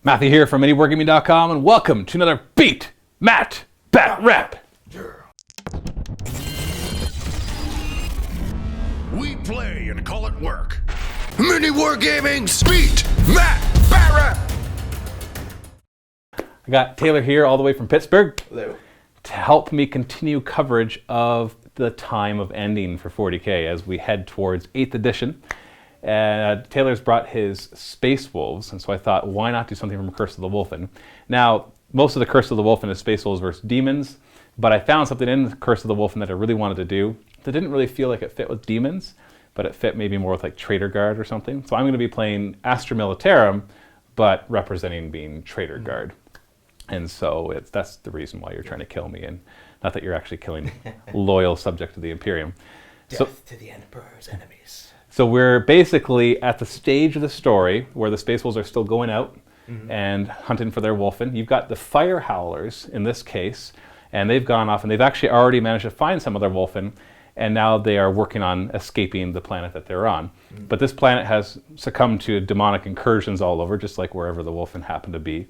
Matthew here from MiniWarGaming.com, and welcome to another Beat Matt Batrep. We play and call it work. MiniWarGaming Beat Matt Batrep. I got Taylor here all the way from Pittsburgh. Hello. To help me continue coverage of the time of ending for 40K as we head towards 8th edition. Taylor's brought his Space Wolves, and so I thought, why not do something from Curse of the Wulfen? Now, most of the Curse of the Wulfen is Space Wolves versus Demons, but I found something in Curse of the Wulfen that I really wanted to do that didn't really feel like it fit with Demons, but it fit maybe more with like Traitor Guard or something. So I'm going to be playing Astra Militarum, but representing being Traitor Guard. And so that's the reason why you're trying to kill me, and not that you're actually killing loyal subjects of the Imperium. Death to the Emperor's enemies. So we're basically at the stage of the story where the Space Wolves are still going out and hunting for their Wulfen. You've got the Fire Howlers in this case, and they've gone off and they've actually already managed to find some of their Wulfen, and now they are working on escaping the planet that they're on. But this planet has succumbed to demonic incursions all over, just like wherever the Wulfen happen to be.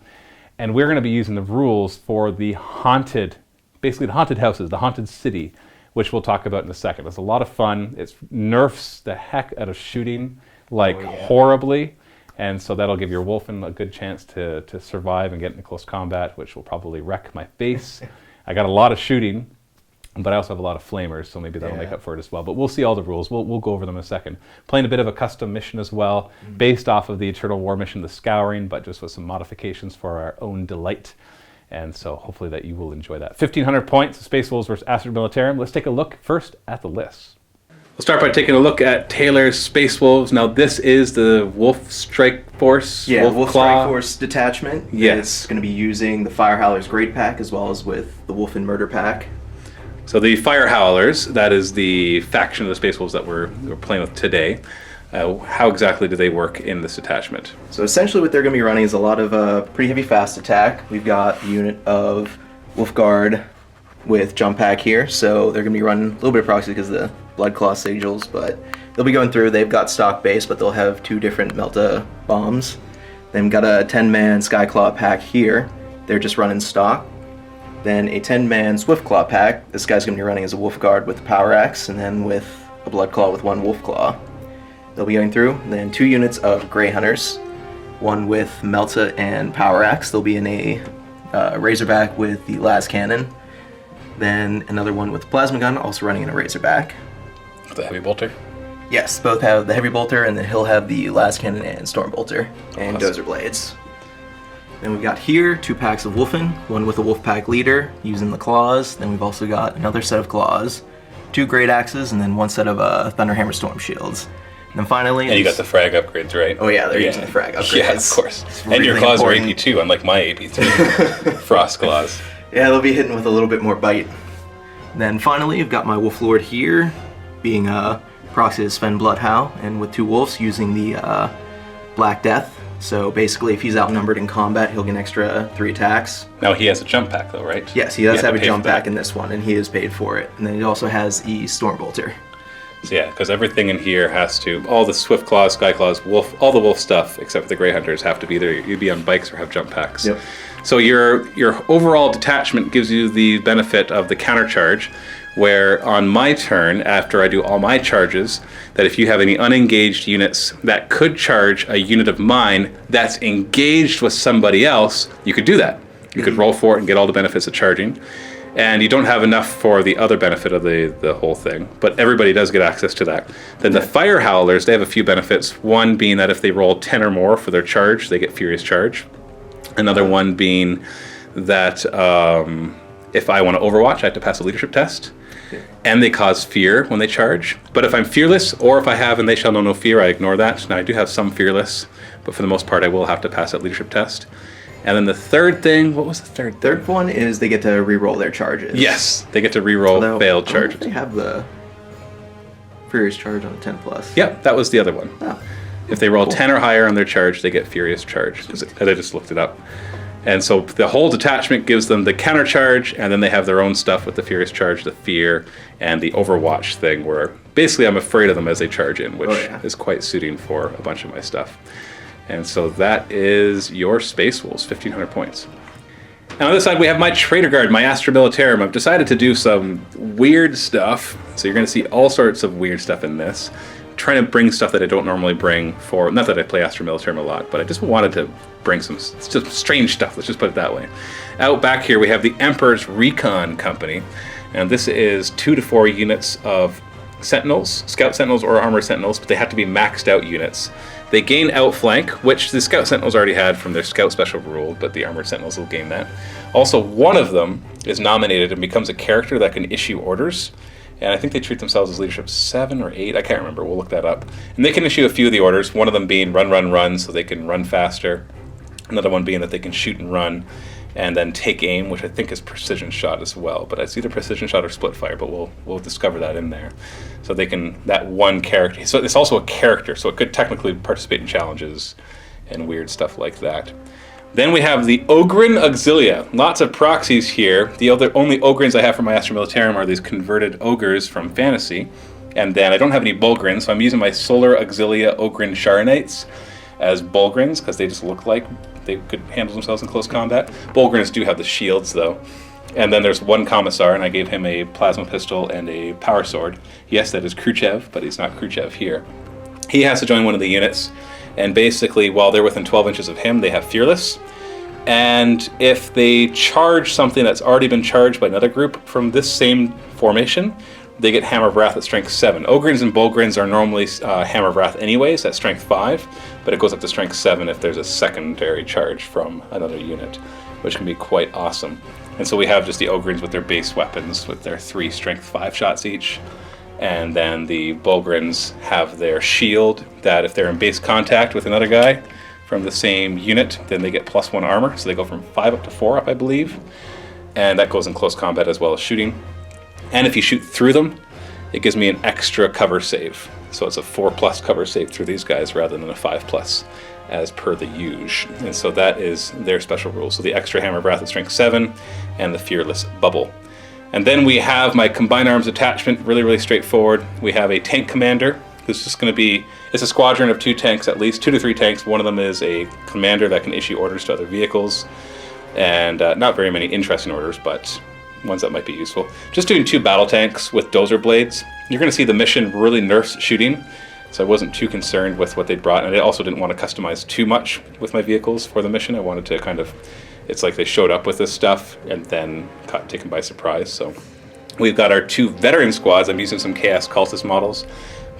And we're going to be using the rules for the haunted, basically the haunted houses, the haunted city, which we'll talk about in a second. It's a lot of fun. It nerfs the heck out of shooting, like horribly. And so that'll give your Wulfen a good chance to survive and get into close combat, which will probably wreck my face. I got a lot of shooting, but I also have a lot of flamers, so maybe that'll make up for it as well. But we'll see all the rules. We'll go over them in a second. Playing a bit of a custom mission as well, based off of the Eternal War mission, The Scouring, but just with some modifications for our own delight. And so hopefully that you will enjoy that. 1,500 points, Space Wolves versus Astra Militarum. Let's take a look first at the list. We'll start by taking a look at Taylor's Space Wolves. Now this is the Wolf Strike Force, Wolf Claw. Strike Force detachment. Yes. It's going to be using the Fire Howlers Great Pack as well as with the Wulfen Murder Pack. So the Fire Howlers, that is the faction of the Space Wolves that we're playing with today. How exactly do they work in this detachment? So essentially what they're going to be running is a lot of pretty heavy fast attack. We've got a unit of Wolf Guard with jump pack here, so they're going to be running a little bit of proxy because of the Blood Claw Sigils, but they'll be going through. They've got stock base, but they'll have two different Melta bombs. Then got a 10-man Skyclaw pack here. They're just running stock. Then a 10-man Swiftclaw pack. This guy's going to be running as a Wolf Guard with the Power Axe, and then with a Blood Claw with one Wolf Claw. They'll be going through. Then two units of Grey Hunters, one with Melta and Power Axe. They'll be in a Razorback with the Las Cannon. Then another one with Plasma Gun, also running in a Razorback. The Heavy Bolter? Yes, both have the Heavy Bolter, and then he'll have the Las Cannon and Storm Bolter, and Dozer Blades. Then we've got here two packs of Wulfen, one with a Wolf Pack leader using the claws. Then we've also got another set of claws, two Great Axes, and then one set of Thunderhammer Storm Shields. And then finally... And you got the frag upgrades, right? Oh yeah, they're using the frag upgrades. Yeah, of course. Really and your claws important. are AP too, unlike my AP3. Frost claws. Yeah, they'll be hitting with a little bit more bite. Then finally, you've got my Wolf Lord here, being proxy to Sven Bloodhow, and with two wolves using the Black Death. So basically, if he's outnumbered in combat, he'll get an extra 3 attacks. Now he has a jump pack though, right? Yes, he does have a jump pack in this one, and he is paid for it. And then he also has the Storm Bolter. So yeah, because everything in here has to, all the Swift Claws, Sky Claws, Wolf, all the Wolf stuff, except for the Grey Hunters, have to be either you'd be on bikes or have jump packs. Yep. So your overall detachment gives you the benefit of the counter charge, where on my turn, after I do all my charges, that if you have any unengaged units that could charge a unit of mine that's engaged with somebody else, you could do that. You could roll for it and get all the benefits of charging. And you don't have enough for the other benefit of the whole thing, but everybody does get access to that. Then the Fire Howlers, they have a few benefits. One being that if they roll 10 or more for their charge, they get Furious Charge. Another one being that if I want to Overwatch, I have to pass a leadership test. And they cause fear when they charge. But if I'm fearless, or if I have and they shall know no fear, I ignore that. Now I do have some fearless, but for the most part I will have to pass that leadership test. And then the third thing, what was the third thing? Third one is they get to re-roll their charges. Yes, they get to re-roll failed charges. They have the Furious Charge on a 10+. Yep, that was the other one. Oh. If they roll 10 or higher on their charge, they get Furious Charge. Because I just looked it up. And so the whole detachment gives them the counter charge, and then they have their own stuff with the Furious Charge, the Fear, and the Overwatch thing, where basically I'm afraid of them as they charge in, which is quite suiting for a bunch of my stuff. And so that is your Space Wolves, 1,500 points. And on the other side, we have my Traitor Guard, my Astra Militarum. I've decided to do some weird stuff. So you're going to see all sorts of weird stuff in this. I'm trying to bring stuff that I don't normally bring for, not that I play Astra Militarum a lot, but I just wanted to bring some just strange stuff. Let's just put it that way. Out back here, we have the Emperor's Recon Company. And this is 2 to 4 units of Sentinels, Scout Sentinels or Armored Sentinels, but they have to be maxed out units. They gain outflank, which the Scout Sentinels already had from their Scout Special rule, but the Armored Sentinels will gain that. Also, one of them is nominated and becomes a character that can issue orders. And I think they treat themselves as Leadership 7 or 8. I can't remember. We'll look that up. And they can issue a few of the orders, one of them being run, run, run, so they can run faster. Another one being that they can shoot and run, and then take aim, which I think is precision shot as well. But it's either precision shot or split fire, but we'll discover that in there. So they can, that one character, so it's also a character, so it could technically participate in challenges and weird stuff like that. Then we have the Ogryn Auxilia. Lots of proxies here. The only Ogryns I have for my Astra Militarum are these converted ogres from fantasy. And then I don't have any Bulgrins, so I'm using my Solar Auxilia Ogryn Sharonites as Bulgrins, because they just look like they could handle themselves in close combat. Bulgrins do have the shields, though. And then there's one Commissar, and I gave him a plasma pistol and a power sword. Yes, that is Khrushchev, but he's not Khrushchev here. He has to join one of the units, and basically, while they're within 12 inches of him, they have Fearless. And if they charge something that's already been charged by another group from this same formation, they get Hammer of Wrath at strength 7. Ogryns and Bulgrins are normally Hammer of Wrath anyways at strength 5, but it goes up to strength 7 if there's a secondary charge from another unit, which can be quite awesome. And so we have just the Ogryns with their base weapons with their 3 strength 5 shots each. And then the Bulgrins have their shield that if they're in base contact with another guy from the same unit, then they get +1 armor. So they go from 5 up to 4 up, I believe. And that goes in close combat as well as shooting. And if you shoot through them, it gives me an extra cover save. So it's a 4+ cover save through these guys rather than a 5+, as per the usual. And so that is their special rule. So the extra Hammer of Wrath at strength 7 and the Fearless bubble. And then we have my Combined Arms attachment, really, really straightforward. We have a tank commander who's just going to be, it's a squadron of 2 tanks at least, 2 to 3 tanks. One of them is a commander that can issue orders to other vehicles. And not very many interesting orders, but ones that might be useful. Just doing 2 battle tanks with dozer blades. You're going to see the mission really nerfs shooting, so I wasn't too concerned with what they brought, and I also didn't want to customize too much with my vehicles for the mission. I wanted to kind of, it's like they showed up with this stuff and then got taken by surprise. So we've got our 2 veteran squads. I'm using some Chaos Cultist models,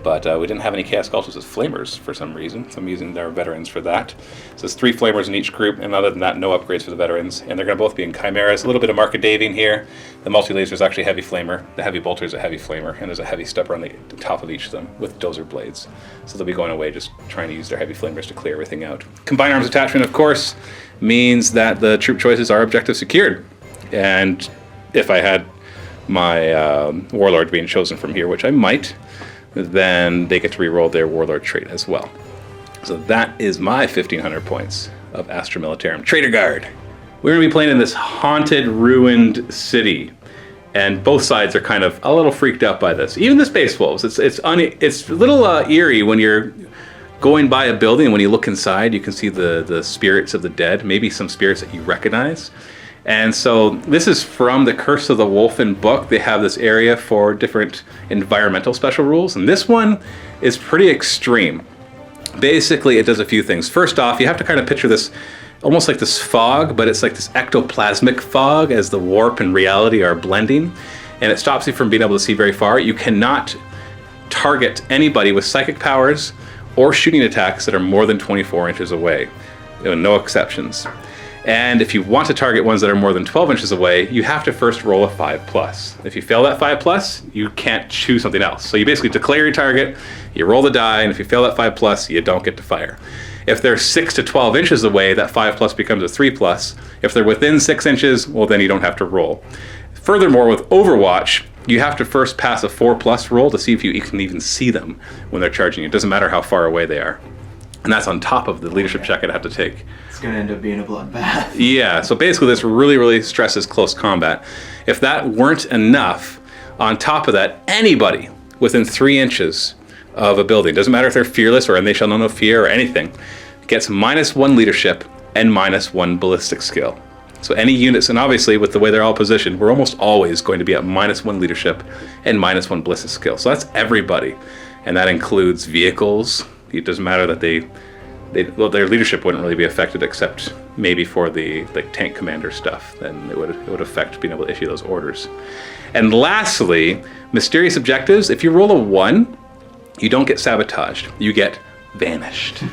but we didn't have any Chaos Cultists as flamers for some reason, so I'm using their veterans for that. So there's 3 flamers in each group, and other than that, no upgrades for the veterans. And they're going to both be in Chimeras. A little bit of Markadaving here. The multi-laser is actually heavy flamer. The heavy bolter is a heavy flamer, and there's a heavy stubber on the top of each of them with dozer blades. So they'll be going away just trying to use their heavy flamers to clear everything out. Combined Arms attachment, of course, means that the troop choices are objective secured. And if I had my Warlord being chosen from here, which I might, then they get to reroll their Warlord trait as well. So that is my 1,500 points of Astra Militarum. Traitor Guard. We're going to be playing in this haunted, ruined city, and both sides are kind of a little freaked out by this. Even the Space Wolves. It's a little eerie when you're going by a building, and when you look inside, you can see the spirits of the dead, maybe some spirits that you recognize. And so this is from the Curse of the Wulfen book. They have this area for different environmental special rules, and this one is pretty extreme. Basically, it does a few things. First off, you have to kind of picture this almost like this fog, but it's like this ectoplasmic fog as the warp and reality are blending, and it stops you from being able to see very far. You cannot target anybody with psychic powers or shooting attacks that are more than 24 inches away. There are no exceptions. And if you want to target ones that are more than 12 inches away, you have to first roll a 5+. If you fail that 5+, you can't choose something else. So you basically declare your target, you roll the die, and if you fail that 5+, you don't get to fire. If they're 6 to 12 inches away, that 5+ becomes a 3+. If they're within 6 inches, well, then you don't have to roll. Furthermore, with Overwatch, you have to first pass a 4+ roll to see if you can even see them when they're charging you. It doesn't matter how far away they are. And that's on top of the leadership check I'd have to take. It's going to end up being a bloodbath. Yeah, so basically this really, really stresses close combat. If that weren't enough, on top of that, anybody within 3 inches of a building, doesn't matter if they're fearless or and they shall know no fear or anything, gets -1 leadership and -1 ballistic skill. So any units, and obviously with the way they're all positioned, we're almost always going to be at -1 leadership and -1 ballistic skill. So that's everybody. And that includes vehicles. It doesn't matter that well, their leadership wouldn't really be affected except maybe for the tank commander stuff. Then it would affect being able to issue those orders. And lastly, mysterious objectives. If you roll a 1, you don't get sabotaged. You get vanished.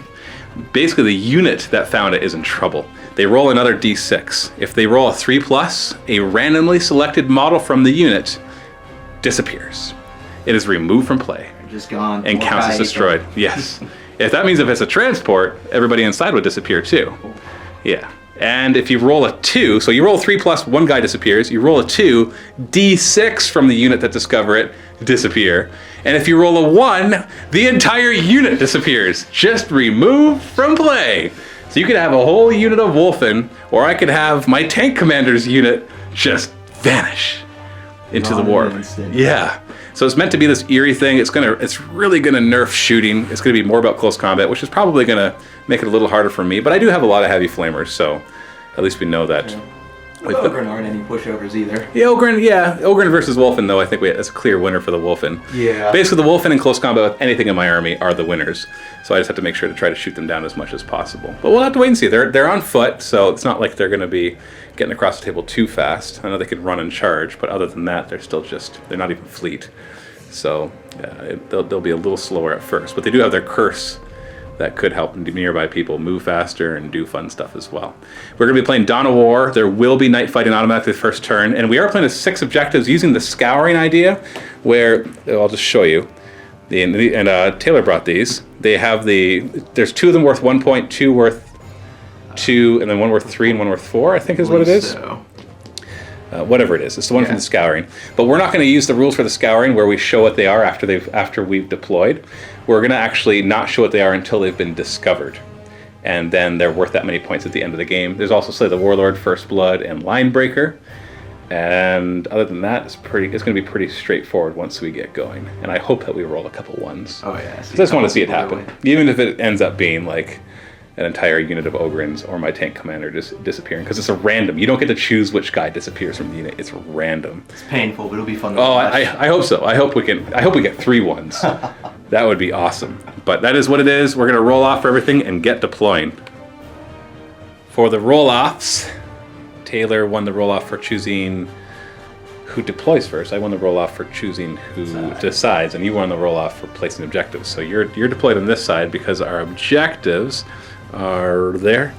Basically, the unit that found it is in trouble. They roll another d6. If they roll a 3+, a randomly selected model from the unit disappears. It is removed from play. Just gone. And counts as destroyed. Yes. If that means if it's a transport, everybody inside would disappear too. Yeah. And if you roll a 2, so you roll 3+, one guy disappears. You roll a 2, d6 from the unit that discover it disappear. And if you roll a 1, the entire unit disappears. Just removed from play. So you could have a whole unit of Wulfen, or I could have my tank commander's unit just vanish into the warp. Yeah. So it's meant to be this eerie thing. It's really gonna nerf shooting. It's gonna be more about close combat, which is probably gonna make it a little harder for me. But I do have a lot of heavy flamers, so at least we know that. Yeah. Ogren aren't any pushovers either. Yeah, Ogren versus Wulfen, though, I think that's a clear winner for the Wulfen. Yeah. Basically, the Wulfen in close combat with anything in my army are the winners. So I just have to make sure to try to shoot them down as much as possible. But we'll have to wait and see. They're on foot, so it's not like they're going to be getting across the table too fast. I know they can run and charge, but other than that, they're not even fleet. So they'll be a little slower at first. But they do have their curse that could help nearby people move faster and do fun stuff as well. We're going to be playing Dawn of War. There will be night fighting automatically the first turn, and we are playing the 6 objectives using the scouring idea, where I'll just show you. And Taylor brought these. They have there's 2 of them worth 1 point, 2 worth 2, and then 1 worth 3 and 1 worth 4, I think is what it is. So. Whatever it is, it's the one from the scouring. But we're not going to use the rules for the scouring where we show what they are after we've deployed. We're going to actually not show what they are until they've been discovered, and then they're worth that many points at the end of the game. There's also Slay the Warlord, First Blood, and Linebreaker. And other than that, it's going to be pretty straightforward once we get going. And I hope that we roll a couple 1s. Oh yeah. So I just want to see it happen, even if it ends up being like an entire unit of Ogrins or my tank commander just disappearing, because it's a random. You don't get to choose which guy disappears from the unit. It's random. It's painful, but it'll be fun to watch. I hope so. I hope we get 3 1s. That would be awesome. But that is what it is. We're gonna roll off for everything and get deploying. For the roll-offs, Taylor won the roll-off for choosing who deploys first. I won the roll-off for choosing who decides, and you won the roll-off for placing objectives. So you're deployed on this side because our objectives are there.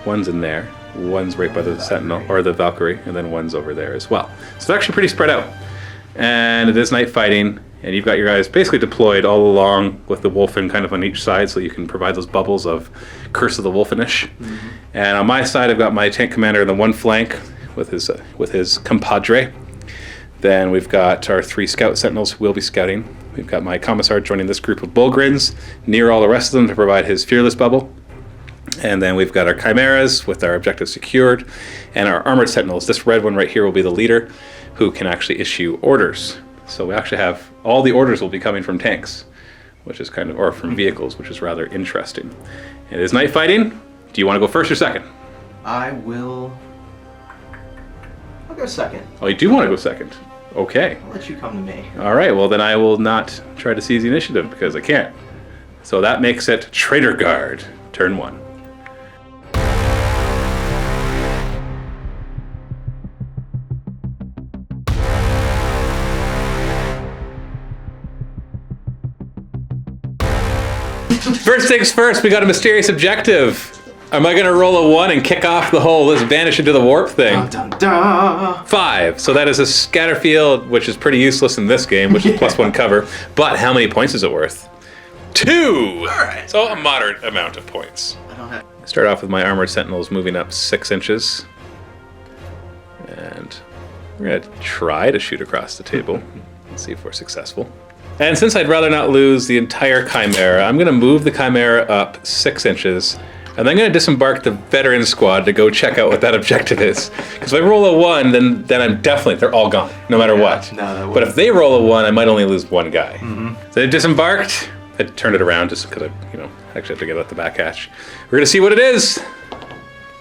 One's in there. One's right by the Sentinel, or the Valkyrie, and then one's over there as well. So it's actually pretty spread out. And it is night fighting, and you've got your guys basically deployed all along with the Wulfen kind of on each side, so you can provide those bubbles of Curse of the Wulfenish. Mm-hmm. And on my side, I've got my tank commander in the one flank with his compadre. Then we've got our 3 scout sentinels who will be scouting. We've got my commissar joining this group of Bullgrins near all the rest of them to provide his fearless bubble. And then we've got our chimeras with our objectives secured, and our armored sentinels. This red one right here will be the leader, who can actually issue orders. So we actually have all the orders will be coming from tanks, which is or from vehicles, which is rather interesting. It is night fighting. Do you want to go first or second? I'll go second. Oh, you do want to go second? Okay. I'll let you come to me. All right, well then I will not try to seize the initiative because I can't. So that makes it Traitor Guard, turn 1. First things first, we got a mysterious objective. Am I going to roll a 1 and kick off the whole let's vanish into the warp thing? Dun, dun, dun. 5. So that is a scatter field, which is pretty useless in this game, which is +1 cover. But how many points is it worth? 2! Alright. So a moderate amount of points. Start off with my armored sentinels moving up 6 inches. And we're going to try to shoot across the table. Let's see if we're successful. And since I'd rather not lose the entire Chimera, I'm going to move the Chimera up 6 inches. And then I'm going to disembark the veteran squad to go check out what that objective is. Because if I roll a 1, then they're all gone, no matter what. No, but if they roll a 1, I might only lose 1 guy. Mm-hmm. So they disembarked, I turned it around just because I, actually have to get out the back hatch. We're going to see what it is.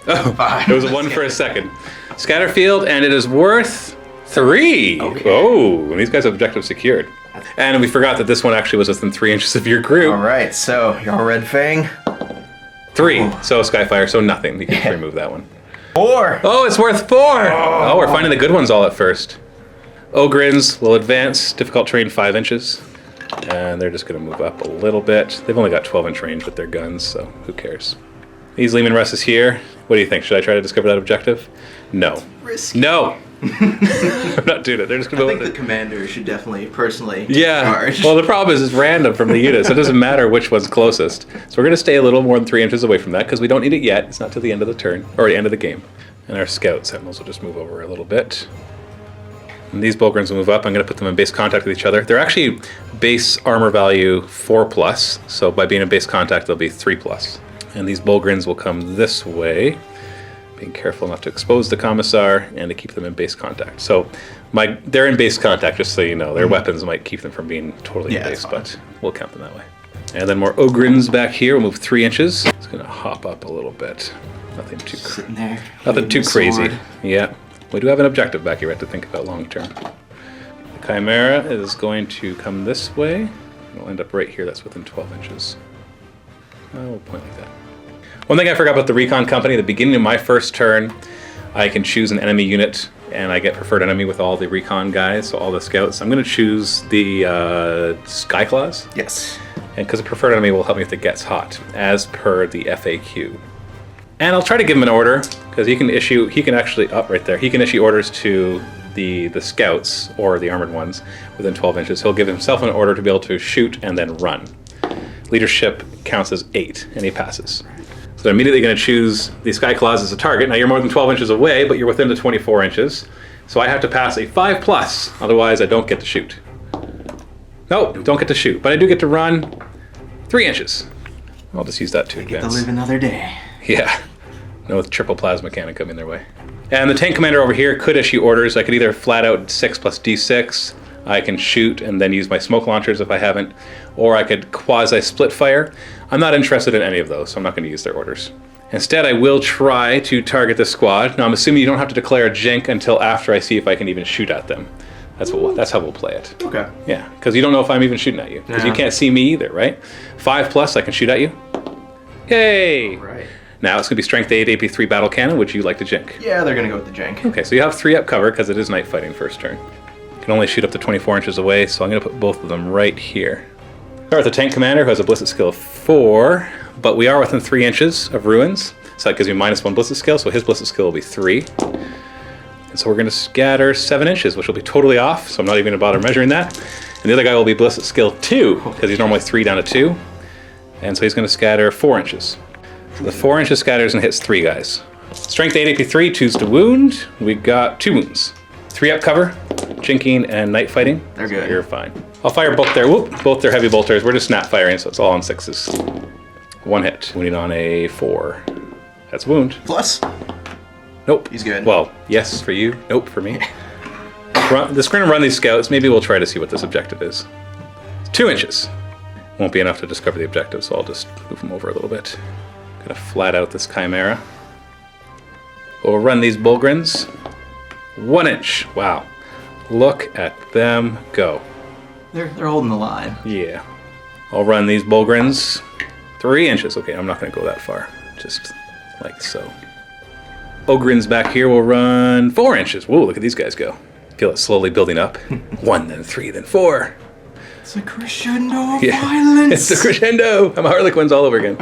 Oh, it was a 1 for a second. Scatter field, and it is worth 3. Okay. Oh, and these guys have objective secured. And we forgot that this one actually was within 3 inches of your group. All right, so y'all Red Fang. 3. So Skyfire, so nothing. You can remove that one. 4. Oh, it's worth 4. Oh, we're finding the good ones all at first. Ogrins will advance, difficult terrain 5 inches. And they're just going to move up a little bit. They've only got 12-inch range with their guns, so who cares? These Lehman Russ is here. What do you think? Should I try to discover that objective? No. Risky. No! I'm not doing it. They're just going to I think the commander should definitely personally take Yeah. charge. Well, the problem is it's random from the unit, so it doesn't matter which one's closest. So we're going to stay a little more than 3 inches away from that because we don't need it yet. It's not till the end of the turn, or the end of the game. And our scout sentinels will just move over a little bit. And these Bulgrins will move up. I'm going to put them in base contact with each other. They're actually base armor value 4+, so by being in base contact, they'll be 3+. And these Bulgrins will come this way, being careful not to expose the Commissar and to keep them in base contact. So they're in base contact, just so you know. Their weapons might keep them from being totally in base, but we'll count them that way. And then more Ogrins back here. We'll move 3 inches. It's going to hop up a little bit. Nothing too Sitting there. Nothing too crazy. Sword. Yeah. We do have an objective back here we have to think about long term. The Chimera is going to come this way. It'll end up right here. That's within 12 inches. We'll point like that. One thing I forgot about the Recon Company, at the beginning of my first turn, I can choose an enemy unit, and I get preferred enemy with all the Recon guys, so all the scouts. I'm going to choose the Skyclaws. Yes. And because the preferred enemy will help me if it gets hot, as per the FAQ. And I'll try to give him an order, because he can actually, up right there, he can issue orders to the scouts, or the armored ones, within 12 inches. He'll give himself an order to be able to shoot and then run. Leadership counts as 8, and he passes. So I'm immediately going to choose the Skyclaws as a target. Now you're more than 12 inches away, but you're within the 24 inches. So I have to pass a 5+, otherwise I don't get to shoot. No, don't get to shoot, but I do get to run 3 inches. I'll just use that to advance. Get to live another day. Yeah. No triple plasma cannon coming their way. And the tank commander over here could issue orders. I could either flat out 6 plus D6. I can shoot and then use my smoke launchers if I haven't. Or I could quasi-split fire. I'm not interested in any of those, so I'm not going to use their orders. Instead, I will try to target the squad. Now, I'm assuming you don't have to declare a jink until after I see if I can even shoot at them. That's how we'll play it. Okay. Yeah, because you don't know if I'm even shooting at you. Because you can't see me either, right? 5+, I can shoot at you. Yay! Right. Now it's going to be Strength 8, AP 3 battle cannon. Would you like to jink? Yeah, they're going to go with the jank. Okay, so you have 3 up cover because it is night fighting first turn. You can only shoot up to 24 inches away, so I'm going to put both of them right here. Start with the tank commander who has a ballistic skill of 4, but we are within 3 inches of ruins, so that gives me -1 ballistic skill, so his ballistic skill will be 3. And so we're going to scatter 7 inches, which will be totally off, so I'm not even going to bother measuring that. And the other guy will be ballistic skill 2, because he's normally 3 down to 2. And so he's going to scatter 4 inches. So the 4 inches scatters and hits 3 guys. Strength 8 AP 3, choose to wound. We got 2 wounds. 3 up cover, jinking and night fighting. They're good. So you're fine. I'll fire both their heavy bolters. We're just snap firing, so it's all on 6s. 1 hit. Wounding on a 4. That's wound. Plus? Nope. He's good. Well, yes for you. Nope for me. Just going to run these scouts. Maybe we'll try to see what this objective is. 2 inches. Won't be enough to discover the objective, so I'll just move them over a little bit. Gonna flat out this Chimera. We'll run these Bulgrins. 1 inch. Wow. Look at them go. They're holding the line. Yeah. I'll run these Bulgrins. 3 inches. Okay, I'm not gonna go that far. Just like so. Ogrins back here will run 4 inches. Whoa, look at these guys go. Feel it slowly building up. 1, then 3, then 4. It's a crescendo of violence. It's a crescendo. I'm Harlequins all over again.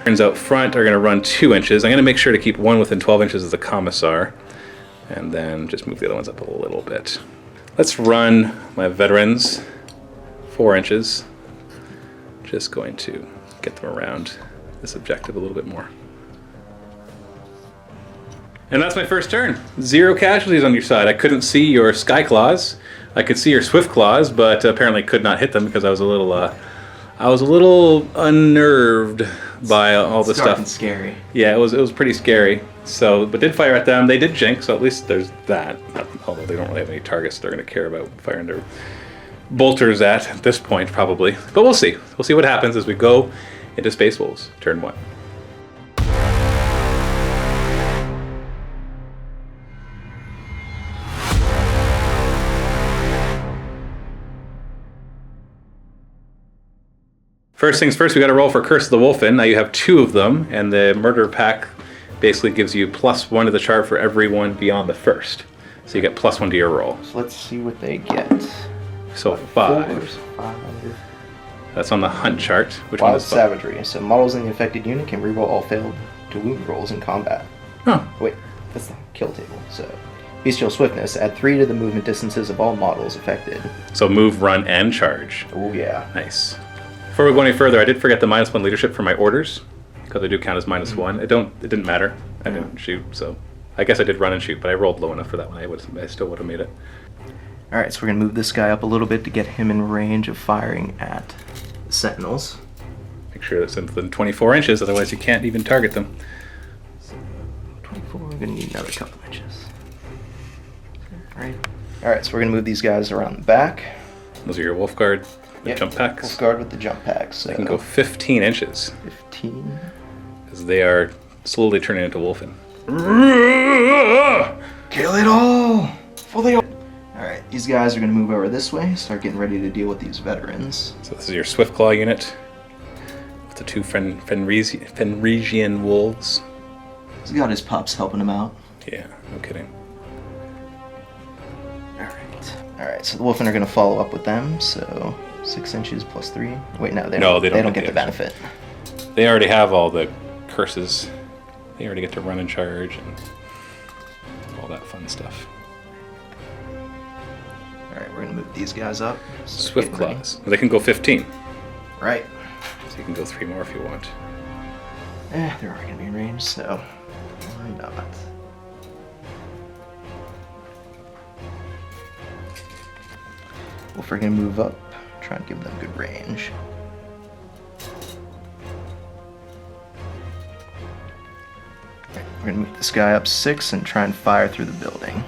Turns out front are going to run 2 inches. I'm going to make sure to keep one within 12 inches of the Commissar. And then just move the other ones up a little bit. Let's run my veterans 4 inches. Just going to get them around this objective a little bit more. And that's my first turn. 0 casualties on your side. I couldn't see your Skyclaws. I could see your Swiftclaws, but apparently could not hit them because I was a little unnerved by all the stuff. It's scary. Yeah, it was pretty scary. So, but did fire at them. They did jink, so at least there's that. Although they don't really have any targets they're going to care about firing their bolters at this point, probably. But we'll see. We'll see what happens as we go into Space Wolves, turn 1. First things first, we got to roll for Curse of the Wulfen. Now you have 2 of them, and the Murder Pack basically gives you +1 to the chart for every one beyond the first. So you get +1 to your roll. So let's see what they get. So 5. That's on the hunt chart. Which one Wild is Savagery. So models in the affected unit can reroll all failed to wound rolls in combat. Oh. Wait, that's the kill table. So Bestial Swiftness. Add 3 to the movement distances of all models affected. So move, run, and charge. Oh yeah. Nice. Before we go any further, I did forget the -1 leadership for my orders, because they do count as -1. It didn't matter. I didn't shoot, so I guess I did run and shoot, but I rolled low enough for that one. I still would have made it. All right, so we're gonna move this guy up a little bit to get him in range of firing at the Sentinels. Make sure that's within 24 inches, otherwise you can't even target them. So 24. We're gonna need another couple inches. All right, so we're gonna move these guys around the back. Those are your Wolf Guard. Yep, Jump packs. Wolf Guard with the jump packs. So They can go 15 inches. 15. Because they are slowly turning into Wulfen. Kill it all! Fully. Alright, these guys are going to move over this way, start getting ready to deal with these veterans. So this is your Swiftclaw unit. With the 2 Fenrisian wolves. He's got his pups helping him out. Yeah, no kidding. Alright, so the Wulfen are going to follow up with them, so 6 inches +3. Wait, no, they don't don't get the the benefit. They already have all the curses. They already get to run and charge and all that fun stuff. Alright, we're going to move these guys up. Swift Claws. They can go 15. Right. So you can go 3 more if you want. They're already going to be in range, so why not? Wolf are going to move up, try and give them good range. Right, we're going to move this guy up 6 and try and fire through the building.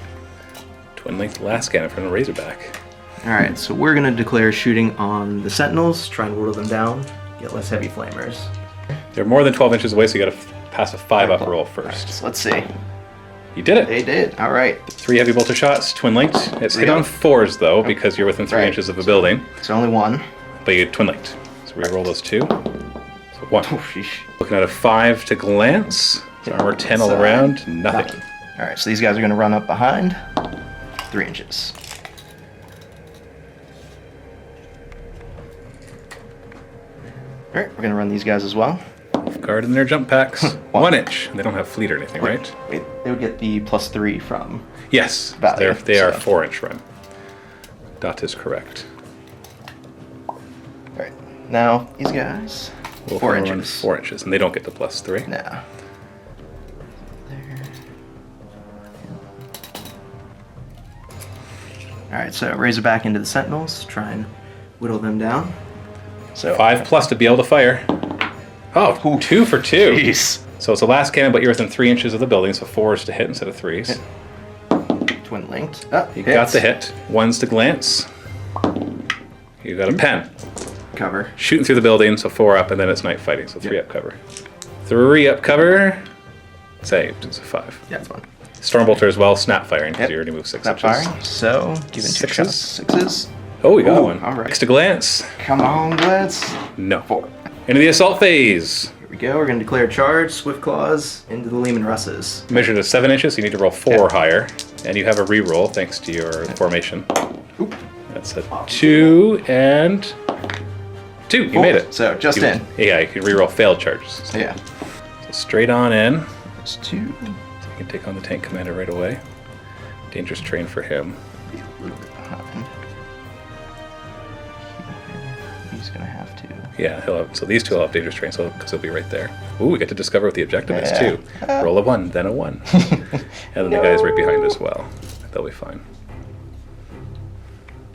Twin length last cannon from the Razorback. Alright, so we're going to declare shooting on the Sentinels, try and whittle them down, get less heavy flamers. They're more than 12 inches away, so you got to pass a 5 up roll first. Right, so let's see. You did it. They did. Alright. 3 heavy bolter shots, twin linked. It's hit on 4s though, because you're within 3 inches of a building. It's only 1. But you twin linked. So we roll those 2. So 1. Oh, sheesh. Looking at a 5 to glance. So armor 10 all around. Nothing. Alright, so these guys are going to run up behind. 3 inches. Alright, we're going to run these guys as well. Guard in their jump packs. 1 inch. They don't have fleet or anything, right? Wait, they would get the +3 from. Yes. Value, they are so. 4 inch run. That is correct. Alright, now these guys. We'll 4 run inches. 4 inches, and they don't get the +3. Nah. There. Alright, so Razorback into the Sentinels. Try and whittle them down. So 5+ to be able to fire. Oh, 2 for 2. Jeez. So it's a last cannon, but you're within 3 inches of the building, so 4s to hit instead of 3s. Twin linked. Oh, You got the hit. 1s to glance. You got a pen. Cover. Shooting through the building, so 4 up, and then it's night fighting, so 3 up cover. 3 up cover. Saved. It's a 5. Yeah, that's fine. Stormbolter as well, snap firing, because Yep. you already moved 6 Snap inches. firing. So, giving 6 Sixes. shots. 6s. Oh, we got Ooh, one. all right. 6 to glance. Come on, Blitz. No. 4. Into the assault phase. Here we go. We're going to declare charge. Swift Claws into the Lehman Russes. Measured to 7 inches, so you need to roll 4 Yeah. or higher. And you have a reroll thanks to your formation. Oop. That's a 2 and 2. You made it. So, just You- in. Yeah, you can reroll failed charges. So Yeah. straight on in. It's 2. So you can take on the tank commander right away. Dangerous terrain for him. Be a little bit behind. He's going to have to. Yeah, he'll have, so these 2 will have dangerous terrain, so because he'll be right there. Ooh, we get to discover what the objective is Yeah. too. Roll a 1, then a 1. And then the guy's right behind as well. They'll be fine.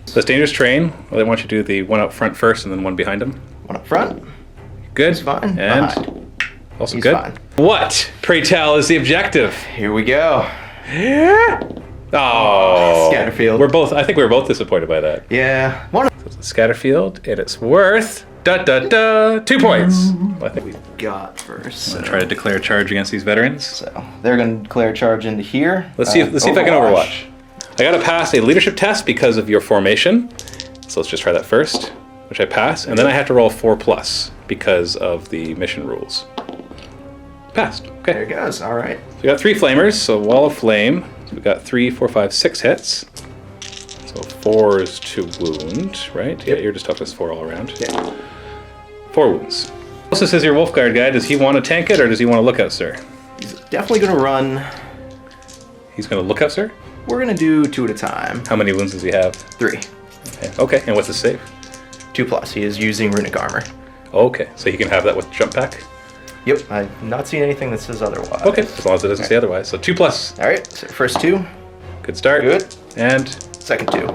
So this dangerous terrain, well, they want you to do the 1 up front first and then 1 behind him. 1 up front. Good. He's fine. And Behind. also He's good. fine. What, pray tell, is the objective? Here we go. Oh. Scatterfield. I think we were both disappointed by that. Yeah. Scatterfield, and it's worth 2 points. Well, I think we got first. I'm gonna try to declare charge against these veterans. So they're gonna declare charge into here. Let's see if I can overwatch. I gotta pass a leadership test because of your formation. So let's just try that first, which I pass, and then I have to roll 4+ because of the mission rules. Passed. Okay. There it goes. All right. So we got 3 flamers, so wall of flame. So we got 3, 4, 5, 6 hits. So 4s to wound, right? Yep. Yeah, you're just toughness 4 all around. Yeah. 4 wounds. This is your Wolfguard guy. Does he want to tank it or does he want to look out, sir? He's definitely gonna run. He's gonna look out, sir? We're gonna do 2 at a time. How many wounds does he have? 3. Okay, and what's his save? 2+. He is using runic armor. Okay, so he can have that with jump pack? Yep, I've not seen anything that says otherwise. Okay, as long as it doesn't say otherwise. So 2+. All right, so first 2. Good start. Good. And Second 2.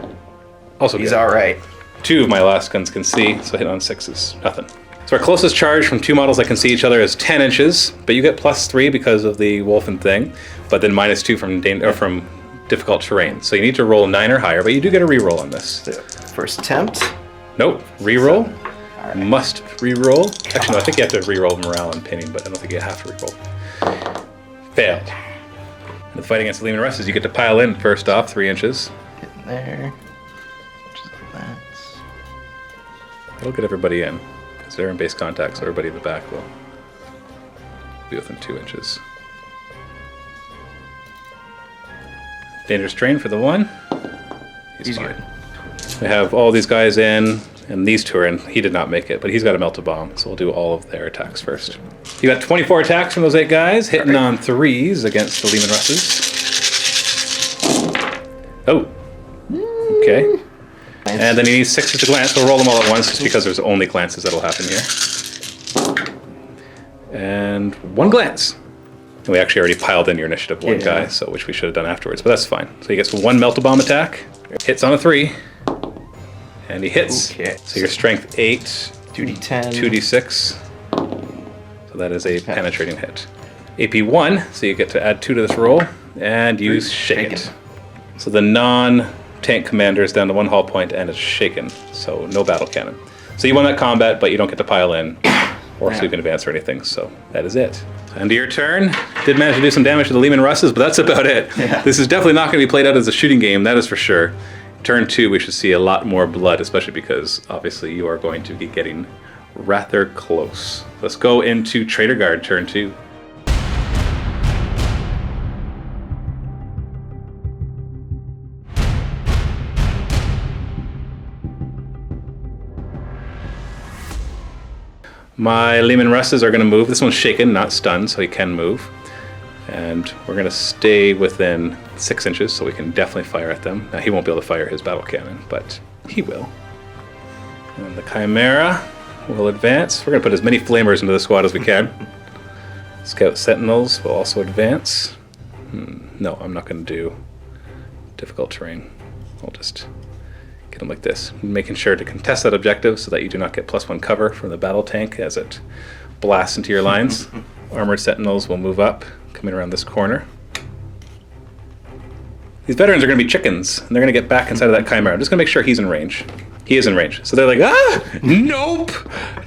also He's good. all right. 2 of my last guns can see, so hit on 6 is nothing. So our closest charge from 2 models that can see each other is 10 inches, but you get +3 because of the Wulfen thing, but then -2 from difficult terrain. So you need to roll 9 or higher, but you do get a reroll on this. So, first attempt. Nope, reroll. All right. Must reroll. Actually, no, I think you have to reroll morale and pinning, but I don't think you have to reroll. Failed. The fight against the Lehman Russes, you get to pile in first off 3 inches. Hitting there. Which is that. That'll get everybody in, because they're in base contact, so everybody in the back will be within 2 inches. Dangerous terrain for the 1. He's fine. good. We have all these guys in, and these 2 are in. He did not make it, but he's got a melt a bomb, so we'll do all of their attacks first. You got 24 attacks from those 8 guys, hitting on 3s against the Lehman Russes. Oh. Okay. And then he needs 6s to glance. We'll roll them all at once, just because there's only glances that'll happen here. And 1 glance. And we actually already piled in your initiative 1 guy, so which we should have done afterwards, but that's fine. So he gets 1 melt a bomb attack, hits on a 3, and he hits. Okay. So your strength 8, 2d10. 2d6. So that is a penetrating hit. AP 1, so you get to add 2 to this roll, and use Shake It. So the non-tank commander is down to 1 hull point and is shaken, so no battle cannon. So you won that combat, but you don't get to pile in or sweep in advance or anything, so that is it. End of your turn. Did manage to do some damage to the Lehman Russes, but that's about it. Yeah. This is definitely not going to be played out as a shooting game, that is for sure. Turn 2, we should see a lot more blood, especially because obviously you are going to be getting rather close. Let's go into Traitor Guard, turn 2. My Lehman Russes are going to move. This one's shaken, not stunned, so he can move. And we're going to stay within 6 inches, so we can definitely fire at them. Now, he won't be able to fire his battle cannon, but he will. And the Chimera will advance. We're going to put as many flamers into the squad as we can. Scout Sentinels will also advance. No, I'm not going to do difficult terrain. I'll just get them like this. Making sure to contest that objective so that you do not get +1 cover from the battle tank as it blasts into your lines. Armored Sentinels will move up, coming around this corner. These veterans are going to be chickens, and they're going to get back inside of that Chimera. I'm just going to make sure he's in range. He is in range. So they're like, nope,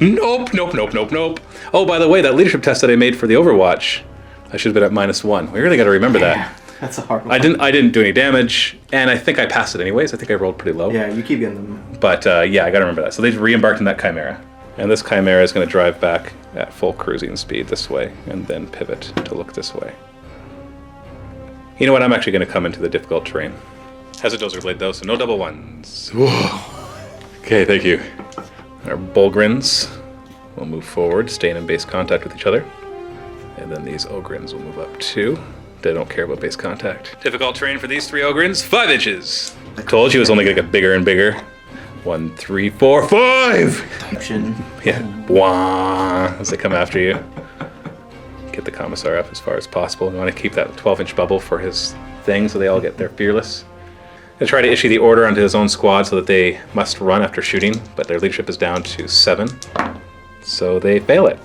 nope, nope, nope, nope, nope. Oh, by the way, that leadership test that I made for the Overwatch, I should have been at -1. We really got to remember that. That's a hard one. I didn't do any damage, and I think I passed it anyways. I think I rolled pretty low. Yeah, you keep getting them. But yeah, I got to remember that. So they've re-embarked in that Chimera. And this Chimera is going to drive back at full cruising speed this way, and then pivot to look this way. You know what? I'm actually going to come into the difficult terrain. Has a dozer blade though, so no double ones. Okay, thank you. Our Bulgrins will move forward, staying in base contact with each other. And then these Ogrins will move up too. They don't care about base contact. Difficult terrain for these 3 Ogrins, 5 inches. I told you it was only going to get bigger and bigger. 1, 3, 4, 5! Yeah, wah, as they come after you. Get the Commissar up as far as possible. You want to keep that 12-inch bubble for his thing so they all get there fearless. He'll try to issue the order onto his own squad so that they must run after shooting, but their leadership is down to 7. So they fail it.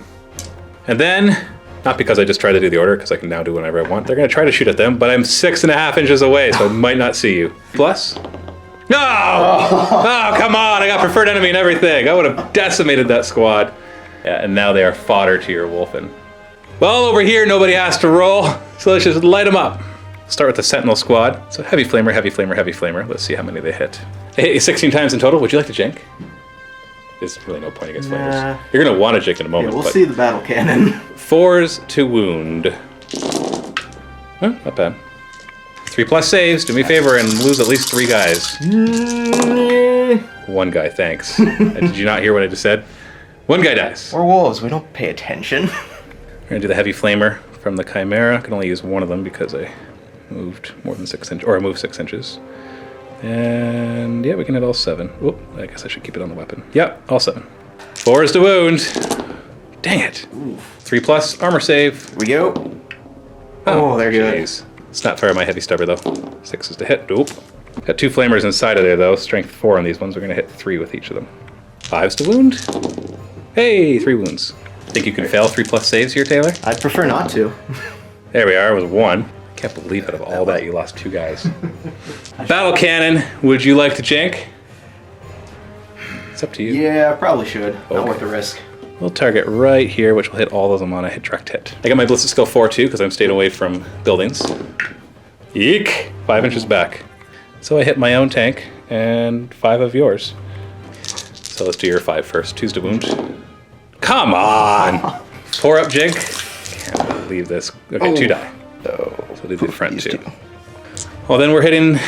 And then, not because I just tried to do the order, because I can now do whatever I want, they're going to try to shoot at them, but I'm 6.5 inches away, so I might not see you. Plus, No! Oh, come on! I got preferred enemy and everything. I would have decimated that squad. Yeah, and now they are fodder to your Wulfen. Well, over here, nobody has to roll, so let's just light them up. Start with the Sentinel squad. So heavy flamer, heavy flamer, heavy flamer. Let's see how many they hit. They hit you 16 times in total. Would you like to jank? There's really no point against flamers. You're going to want to jank in a moment. Yeah, we'll see the battle cannon. 4s to wound. Huh, not bad. 3+ saves. Do me a favor and lose at least 3 guys. 1 guy, thanks. Did you not hear what I just said? 1 guy dies. We're wolves. We don't pay attention. We're going to do the heavy flamer from the Chimera. I can only use one of them because I moved more than 6 inches, or I moved 6 inches. And yeah, we can hit all 7. Whoop, I guess I should keep it on the weapon. Yep, all 7. 4s to wound. Dang it. Ooh. 3+ armor save. Here we go. Oh, they're good. It's not fire my heavy stubber though. 6s to hit. Oop. Got 2 flamers inside of there though. Strength 4 on these ones. We're going to hit 3 with each of them. 5s to wound. Hey, 3 wounds. Think you can fail 3+ saves here, Taylor? I'd prefer not to. There we are, it was 1. Can't believe out of all that you lost 2 guys. Battle cannon, would you like to jank? It's up to you. Yeah, probably should. Okay. Not worth the risk. We'll target right here, which will hit all of them on a direct hit. I got my ballistic skill 4 too, because I'm staying away from buildings. Eek! 5 inches back. So I hit my own tank, and 5 of yours. So let's do your 5 first. 2s to wound. Come on! 4 up jig. Can't believe this. Okay, 2 die. So we'll do the front 2. Well, then we're hitting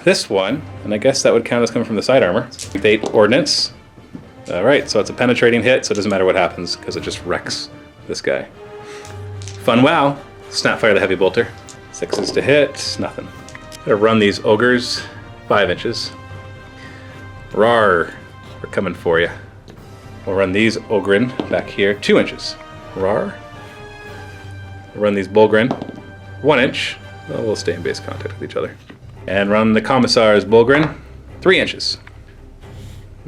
this one, and I guess that would count as coming from the side armor. 8 ordnance. All right, so it's a penetrating hit, so it doesn't matter what happens because it just wrecks this guy. Fun wow. Snapfire the heavy bolter. 6s to hit. Nothing. Gotta run these ogres 5 inches. Rawr. We're coming for you. We'll run these Ogren back here, 2 inches. Rawr. We'll run these Bulgren, 1 inch. Well, we'll stay in base contact with each other. And run the Commissar's Bulgren, 3 inches.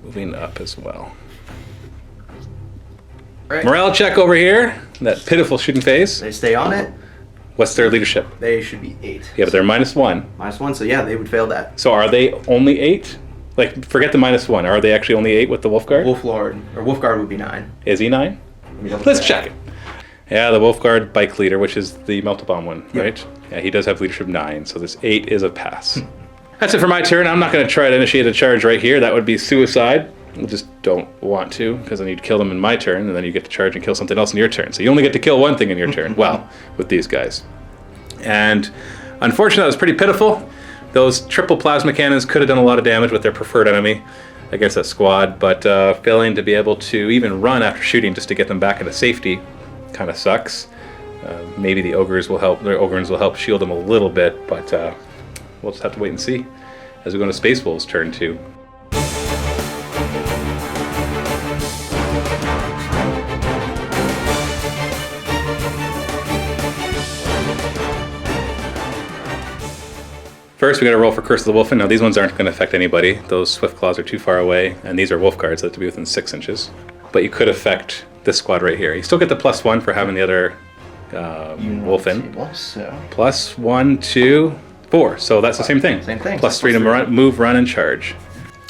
Moving up as well. Right. Morale check over here. That pitiful shooting phase. They stay on it. What's their leadership? They should be 8. Yeah, but they're -1. -1, so yeah, they would fail that. So are they only 8? Like, forget the -1. Are they actually only 8 with the Wolfguard? Wolfguard would be 9. Is he 9? Let's check it. Yeah, the Wolfguard bike leader, which is the Melta Bomb one, right? Yeah, he does have leadership 9, so this 8 is a pass. That's it for my turn. I'm not going to try to initiate a charge right here. That would be suicide. I just don't want to, because then you'd kill them in my turn, and then you get to charge and kill something else in your turn. So you only get to kill one thing in your turn. Well, with these guys. And unfortunately, that was pretty pitiful. Those triple plasma cannons could have done a lot of damage with their preferred enemy against that squad, but failing to be able to even run after shooting just to get them back into safety kind of sucks. Maybe the ogres will help, their ogrens will help shield them a little bit, but we'll just have to wait and see as we go into Space Wolves' turn 2. First, we got to roll for Curse of the Wulfen. Now, these ones aren't going to affect anybody. Those Swift Claws are too far away, and these are Wolf Guards, so they have to be within 6 inches. But you could affect this squad right here. You still get the +1 for having the other Wulfen. So. +1, 2, 4. So that's the same thing. Same thing. +3 to move, run, and charge.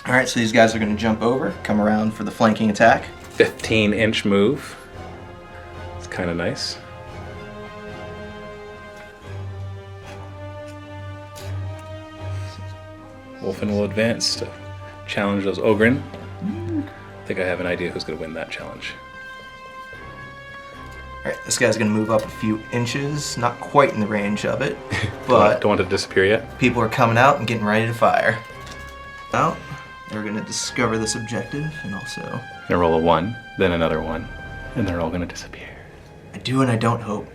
All right, so these guys are going to jump over, come around for the flanking attack. 15-inch move. It's kind of nice. Wulfen will advance to challenge those Ogren. I think I have an idea who's going to win that challenge. All right, this guy's going to move up a few inches, not quite in the range of it, but don't want it to disappear yet. People are coming out and getting ready to fire. Now, they're going to discover this objective and also... Gonna roll a 1, then another 1, and they're all going to disappear. I do and I don't hope.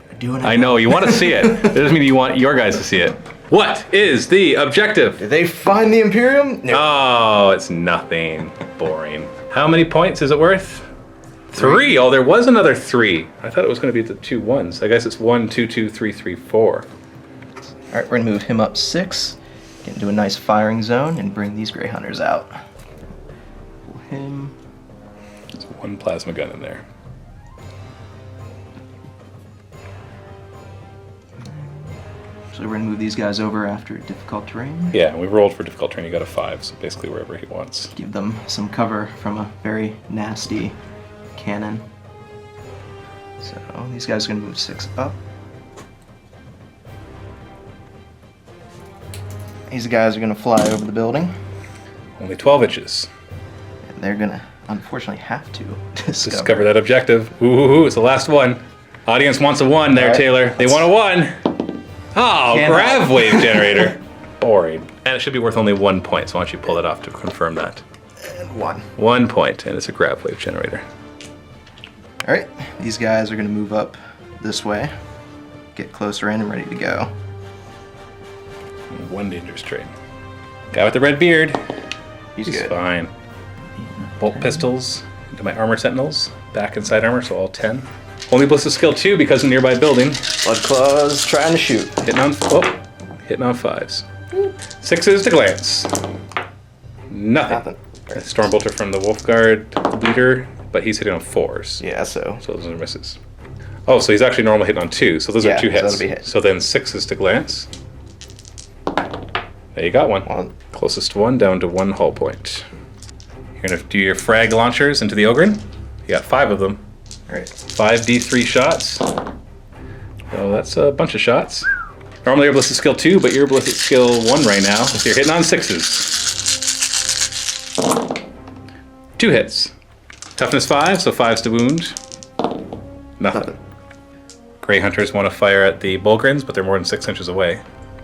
I know, you want to see it. It doesn't mean you want your guys to see it. What is the objective? Did they find the Imperium? No. Oh, it's nothing. Boring. How many points is it worth? 3. Oh, there was another 3. I thought it was going to be the 2 1s. I guess it's 1, 2, 2, 3, 3, 4. All right, we're going to move him up 6, get into a nice firing zone, and bring these Grey Hunters out. Pull him. There's 1 plasma gun in there. So we're gonna move these guys over after difficult terrain. Yeah, we rolled for difficult terrain. He got a 5, so basically wherever he wants. Give them some cover from a very nasty cannon. So these guys are gonna move 6 up. These guys are gonna fly over the building. Only 12 inches. And they're gonna unfortunately have to Discover that objective. Ooh, it's the last one. Audience wants a 1 there, All right, Taylor. They want a 1. Oh, Cannot. grav wave generator. Boring. And it should be worth only 1 point, so why don't you pull that off to confirm that? And 1. 1 point, and it's a grav wave generator. All right, these guys are gonna move up this way, get closer in and ready to go. 1 dangerous train. Guy with the red beard. He's He's good. fine. Bolt pistols into my armor sentinels. Back inside armor, so all 10. Only ballistic skill 2 because of nearby building. Blood claws trying to shoot. Hitting on 5s. 6s to glance. Nothing. Stormbolter from the Wolf Guard leader, but he's hitting on 4s. Yeah, so So those are misses. Oh, so he's actually normal hitting on 2. So those are 2 so hits. that'll be hit. So then 6s to glance. There you got one. 1. Closest to 1 down to 1 hull point. You're gonna do your frag launchers into the Ogren. You got 5 of them. All right. 5 D3 shots. Oh, that's a bunch of shots. Normally you're ballistic skill 2, but you're ballistic skill 1 right now. So you're hitting on 6s. 2 hits. Toughness 5, so 5s to wound. Nothing. Grey Hunters want to fire at the Bulgrins, but they're more than 6 inches away.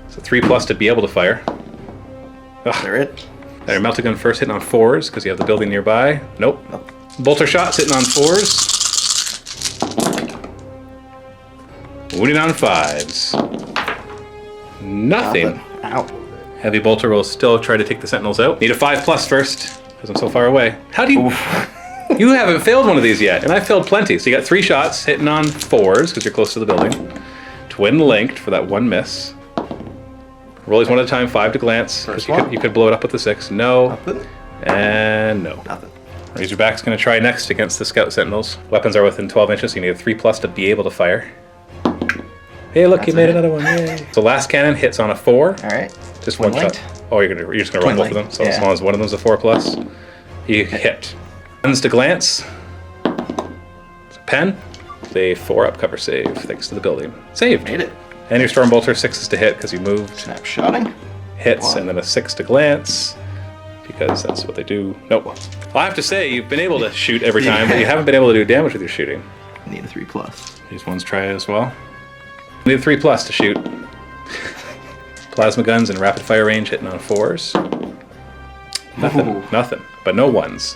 So 3+ to be able to fire. They're it. Your melting gun first hitting on 4s because you have the building nearby. Nope. Bolter shots hitting on 4s. Wounding on 5s. Nothing. Ow. Heavy bolter will still try to take the sentinels out. Need a 5+ first because I'm so far away. How do you... You haven't failed one of these yet, and I failed plenty. So you got 3 shots hitting on 4s because you're close to the building. Twin linked for that 1 miss. Roll these 1 at a time, 5 to glance. First You one. could blow it up with the 6. No. Nothing. And no. Nothing. Razorback's going to try next against the Scout Sentinels. Weapons are within 12 inches, so you need a 3+ to be able to fire. Hey, look, you That's made a hit. another one. Yay. So last cannon hits on a 4. All right. Just Twin 1 linked. shot. Oh, you're just going to roll Twin both of them? linked, So as yeah. long as one of them's a 4+. You hit. Guns to glance. Pen. A 4-up cover save, thanks to the building. Saved. Made it. And your Stormbolter 6 is to hit because you moved. Snapshotting. Hits, 1. and then a 6 to glance. Because that's what they do. Nope. Well, I have to say, you've been able to shoot every time, but you haven't been able to do damage with your shooting. Need a 3+. These ones try as well. Need a 3+ to shoot. Plasma guns and rapid fire range hitting on 4s. Nothing. Ooh. Nothing. But no 1s.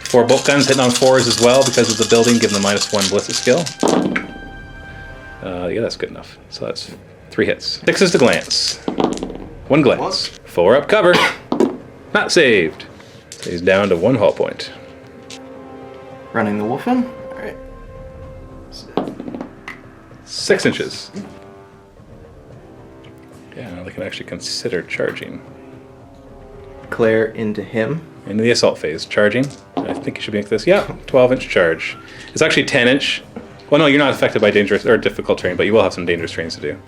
4 bolt guns hitting on 4s as well because of the building, giving them -1 ballistic skill. Yeah, that's good enough. So that's 3 hits. 6s to glance. 1 glance. 4-up cover. Not saved. So he's down to 1 hull point. Running the Wulfen. All right. 6 inches. Yeah, now they can actually consider charging. Claire into him. Into the assault phase. Charging. I think you should be like this. Yeah, 12-inch charge. It's actually 10-inch. Well, no, you're not affected by dangerous or difficult terrain, but you will have some dangerous terrains to do.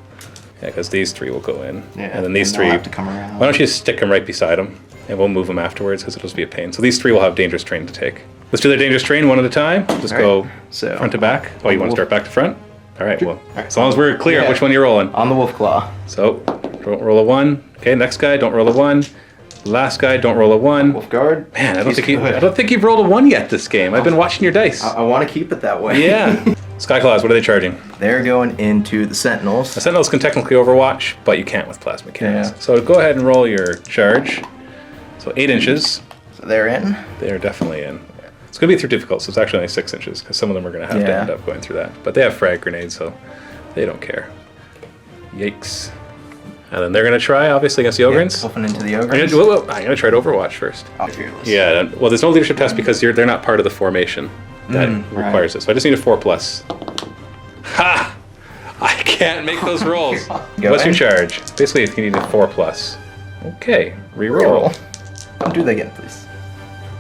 Yeah, because these 3 will go in. Yeah, and then these they'll 3... have to come around. Why don't you stick them right beside them, and we'll move them afterwards, because it'll just be a pain. So these 3 will have dangerous terrain to take. Let's do their dangerous terrain 1 at a time. Just All go right, so- front to back. Oh, you want to start back to front? All right, well, right. as long as we're clear Yeah. which one you're rolling. On the Wolf Claw. So, don't roll a 1. Okay, next guy, don't roll a 1. Last guy, don't roll a 1. Wolf Guard. Man, I He's good. don't think you've rolled a 1 yet this game. I've been watching your dice. I want to keep it that way. Yeah. Skyclaws, what are they charging? They're going into the Sentinels. The Sentinels can technically overwatch, but you can't with plasma cannons. Yeah. So go ahead and roll your charge. So 8 inches. So they're in. They're definitely in. It's going to be through difficult, so it's actually only 6 inches, because some of them are going to have to Yeah. end up going through that. But they have frag grenades, so they don't care. Yikes. And then they're going to try, obviously, against the Ogrins. Wolfing into the I'm Ogres. going to try to overwatch first. Fearless. Yeah, well, there's no leadership test because they're not part of the formation that requires it. So I just need a 4+. Ha! I can't make those rolls. Go What's your ahead. charge? Basically, if you need a 4+. Okay, reroll. Roll. Don't do that again, please.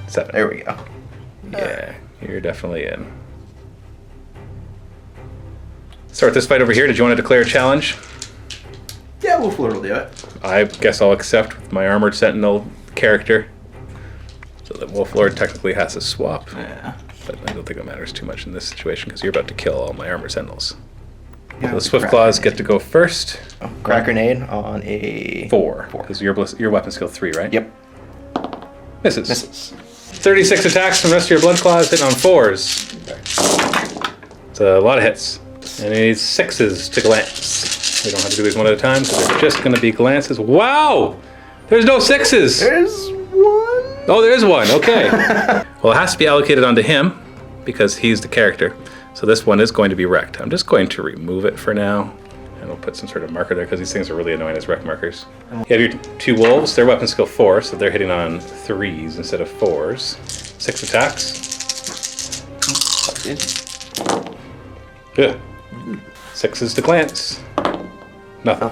7. There we go. Yeah, you're definitely in. Start this fight over here. Did you want to declare a challenge? Yeah, Wolf Lord will do it. I guess I'll accept with my Armored Sentinel character. So that Wolf Lord technically has to swap. Yeah. But I don't think it matters too much in this situation because you're about to kill all my Armored Sentinels. Yeah, So the Swift Claws get to go first. Oh, crack grenade on a 4. Because your weapon skill 3, right? Yep. Misses. Misses. 36 attacks from the rest of your Blood Claws hitting on 4s. It's a lot of hits. And he needs 6s to glance. We don't have to do these one at a time, so they're just going to be glances. Wow! There's no 6s! There's 1. Oh, there is 1. Okay. Well, it has to be allocated onto him because he's the character. So this one is going to be wrecked. I'm just going to remove it for now. And we'll put some sort of marker there because these things are really annoying as wreck markers. You have your 2 wolves. Their weapon skill 4, so they're hitting on 3s instead of 4s. 6 attacks. Yeah. 6s to glance. Nothing.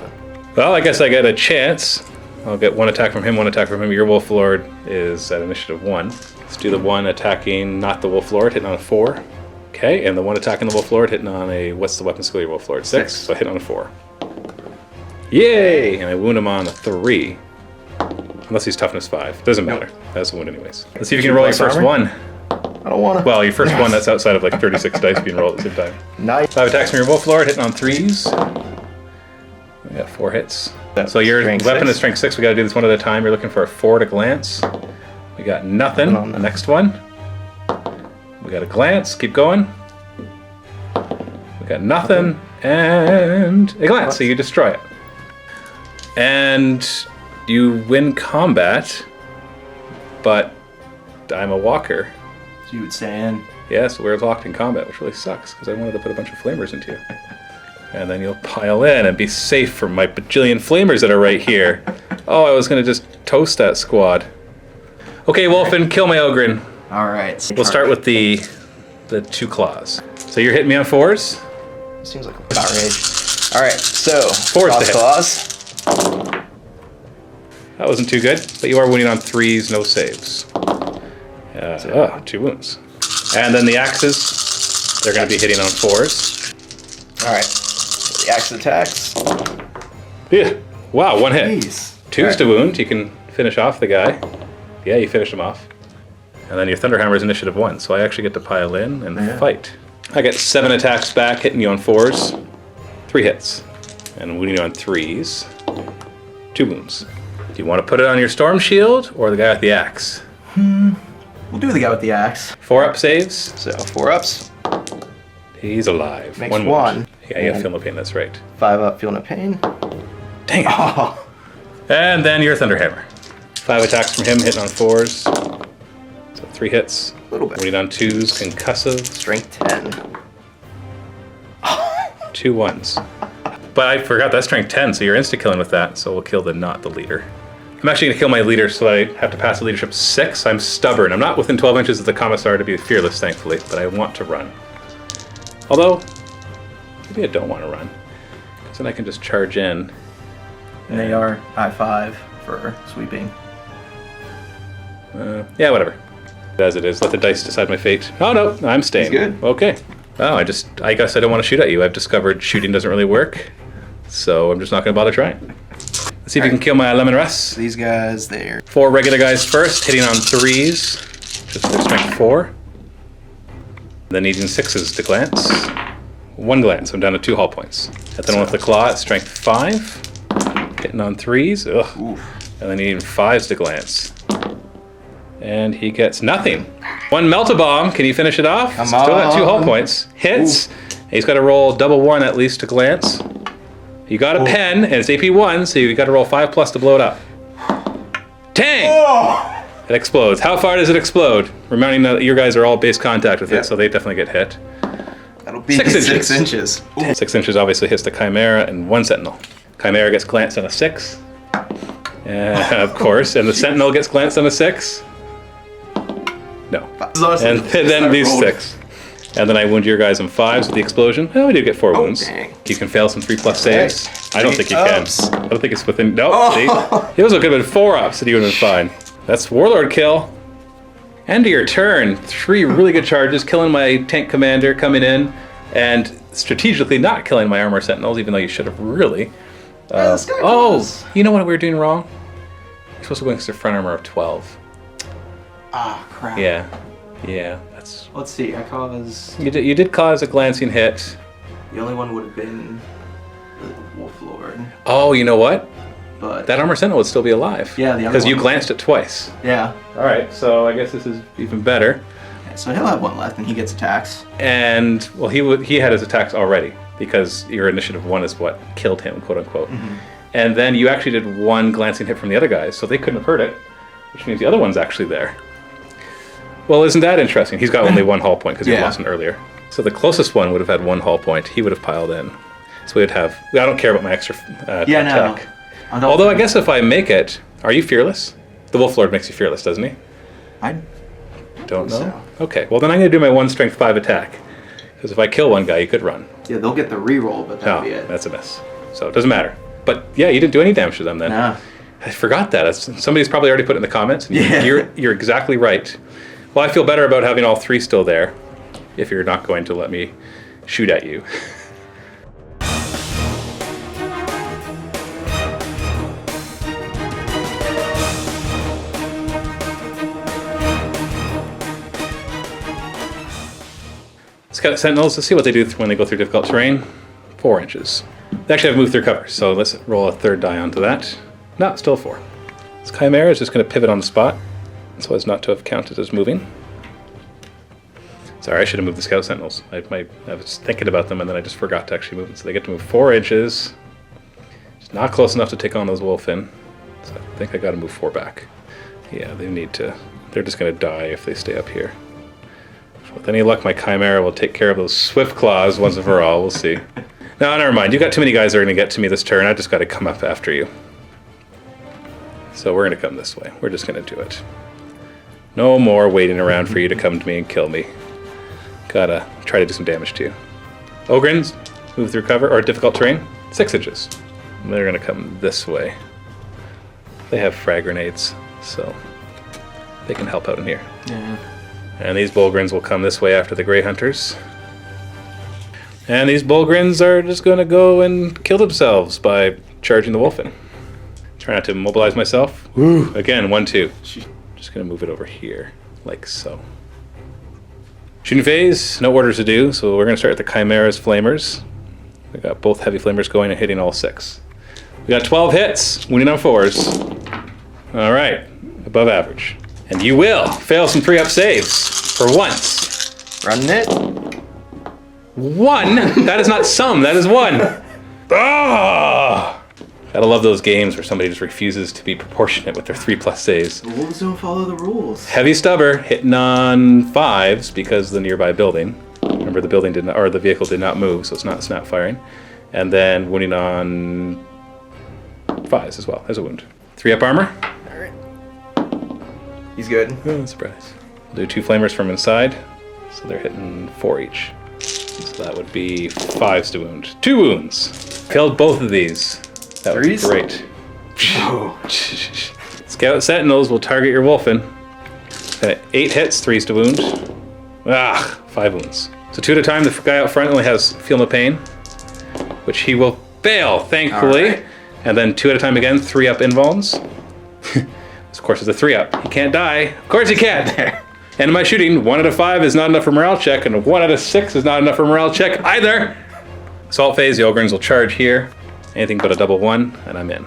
Well, I guess I get a chance. I'll get 1 attack from him, 1 attack from him. Your Wolf Lord is at initiative 1. Let's do the 1 attacking, not the Wolf Lord, hitting on a 4. Okay, and the 1 attacking the Wolf Lord hitting on a, what's the weapon skill of your Wolf Lord? 6, so hit on a 4. Yay! And I wound him on a 3. Unless he's toughness 5. Doesn't matter. That's a wound anyways. Let's see if you can roll your first one. I don't want to. Well, your first one that's outside of like 36 dice being rolled at the same time. Nice. 5 attacks from your Wolf Lord hitting on 3s. We got 4 hits. So your weapon is strength 6. We got to do this one at a time. You're looking for a 4 to glance. We got nothing. The next one. We got a glance. Keep going. We got nothing. And a glance. So you destroy it. And you win combat. But I'm a walker. So you would stay in. Yes, we're locked in combat, which really sucks because I wanted to put a bunch of flamers into you. And then you'll pile in and be safe from my bajillion flamers that are right here. Oh, I was going to just toast that squad. Okay, Wulfen, kill my Ogrin. All right. We'll start with the 2 claws. So you're hitting me on 4s? Seems like about rage. All right, so 4s to hit. claws. That wasn't too good, but you are wounding on 3s, no saves. 2 wounds. And then the axes, they're going to be hitting on 4s. All right, the axe attacks. Yeah. Wow, 1 hit. Jeez. 2s to wound. You can finish off the guy. Yeah, you finish him off. And then your Thunderhammer is initiative 1, so I actually get to pile in and fight. I get 7 attacks back, hitting you on 4s. 3 hits. And wounding you on 3s. 2 wounds. Do you want to put it on your Storm Shield or the guy with the axe? We'll do the guy with the axe. 4-up saves. So 4 ups. He's alive. Makes 1 1. wound. Yeah, you have feel no pain, that's right. 5 up, feel no pain. Dang it. Oh. And then your Thunderhammer. 5 attacks from him, hitting on 4s. So 3 hits. A little bit. Wounding on 2s, concussive. Strength 10. 2 1s. But I forgot that's strength 10, so you're insta-killing with that, so we'll kill not the leader. I'm actually going to kill my leader, so I have to pass the leadership 6. I'm stubborn. I'm not within 12 inches of the Commissar to be fearless, thankfully, but I want to run. Although, maybe I don't want to run, because then I can just charge in. And they are high 5 for sweeping. Yeah, whatever. As it is, let the dice decide my fate. Oh no, I'm staying. He's good. Okay. Oh, I guess I don't want to shoot at you. I've discovered shooting doesn't really work, so I'm just not going to bother trying. Let's see if you can kill my Lemon Russ. These guys, they're 4 regular guys first, hitting on 3s. Just their strength 4. Then needing 6s to glance. 1 glance, I'm down to 2 hull points. Hit the one with the claw at strength 5. Hitting on 3s. Ugh. Oof. And then needing 5s to glance. And he gets nothing. 1 melt-a-bomb. Can you finish it off? Come Still at 2 hull on. points. Hits. He's got to roll double 1 at least to glance. You got a pen, and it's AP 1, so you got to roll 5+ to blow it up. Dang! Oh! It explodes. How far does it explode? Reminding that your guys are all base contact with it, so they definitely get hit. That'll be 6 inches. 6 inches. Ooh. 6 inches obviously hits the Chimera and 1 Sentinel. Chimera gets glanced on a 6. Of course. And the Sentinel gets glanced on a 6. No. And then these 6. And then I wound your guys on 5s with the explosion. Oh, we do get 4 wounds. Dang. You can fail some 3+ saves. Nice. I don't think you 3 can. ups. I don't think it's within. No, see? Those could have been 4 ups and you would have been fine. That's Warlord kill. End of your turn. 3 really good charges, killing my tank commander coming in, and strategically not killing my armor sentinels, even though you should have really. Yeah, the Sky Oh, Claws. you know what we were doing wrong? You're supposed to go against their front armor of 12. Ah, crap. Yeah. Yeah, that's... Let's see, I caused... You did cause a glancing hit. The only one would have been the Wolf Lord. Oh, you know what? But... That Armor Sentinel would still be alive. Yeah, the other because you one- glanced it twice. Yeah. Alright, so I guess this is even better. Okay, so he'll have one left and he gets attacks. And, well, he had his attacks already, because your initiative 1 is what killed him, quote unquote. And then you actually did one glancing hit from the other guys, so they couldn't have heard it, which means the other one's actually there. Well, isn't that interesting? He's got only one hull point because he lost one earlier. So the closest one would have had one hull point. He would have piled in. So we would have... I don't care about my extra attack. No. Although I guess if I make it... Are you fearless? The Wolf Lord makes you fearless, doesn't he? I Don't know. so. Okay, well then I'm going to do my 1 strength 5 attack. Because if I kill one guy, you could run. Yeah, they'll get the reroll, but that'll be it. That's a miss. So it doesn't matter. But yeah, you didn't do any damage to them then. Nah. I forgot that. Somebody's probably already put it in the comments. Yeah. You're exactly right. Well, I feel better about having all 3 still there, if you're not going to let me shoot at you. Scout Sentinels, let's see what they do when they go through difficult terrain. 4 inches. They actually have moved through cover, so let's roll a 3rd die onto that. No, still 4. This Chimera is just going to pivot on the spot, so as not to have counted as moving. Sorry, I should have moved the Scout Sentinels. I was thinking about them and then I just forgot to actually move them. So they get to move 4 inches. It's not close enough to take on those Wulfen. So I think I got to move 4 back. Yeah, they need to. They're just going to die if they stay up here. With any luck, my Chimera will take care of those Swift Claws once and for all. We'll see. No, never mind. You got too many guys that are going to get to me this turn. I just got to come up after you. So we're going to come this way. We're just going to do it. No more waiting around for you to come to me and kill me. Gotta try to do some damage to you. Ogrins, move through cover, or difficult terrain, 6 inches. And they're going to come this way. They have frag grenades, so they can help out in here. Yeah. And these Bullgrins will come this way after the Grey Hunters. And these Bullgrins are just going to go and kill themselves by charging the Wulfen. Try not to immobilize myself. Woo! Again, 1-2. Just going to move it over here, like so. Shooting phase, no orders to do, so we're going to start with the Chimera's Flamers. We got both heavy Flamers going and hitting all 6. We got 12 hits, wounding on 4s. All right, above average. And you will fail some 3-up saves for once. Running it. 1? That is not some, that is 1. Ah! Gotta love those games where somebody just refuses to be proportionate with their 3+ saves. The wolves don't follow the rules. Heavy Stubber hitting on 5s because of the nearby building. Remember, the building did not, or the vehicle did not move, so it's not snap firing. And then wounding on 5s as well as a wound. 3-up armor. He's good. Oh, surprise. We'll do 2 Flamers from inside, so they're hitting 4 each. So that would be 5s to wound. 2 wounds. Failed both of these. That would be 3s? great. Oh. Scout Sentinels will target your Wulfen. 8 hits, 3s to wound. Ah, 5 wounds. So 2 at a time. The guy out front only has Feel No Pain, which he will fail, thankfully. All right. And then 2 at a time again, 3-up invulns. Of course, it's a 3-up. He can't die. Of course he can't. And in my shooting, 1 out of 5 is not enough for morale check, and 1 out of 6 is not enough for morale check either. Assault phase, the Ogrins will charge here. Anything but a double 1, and I'm in.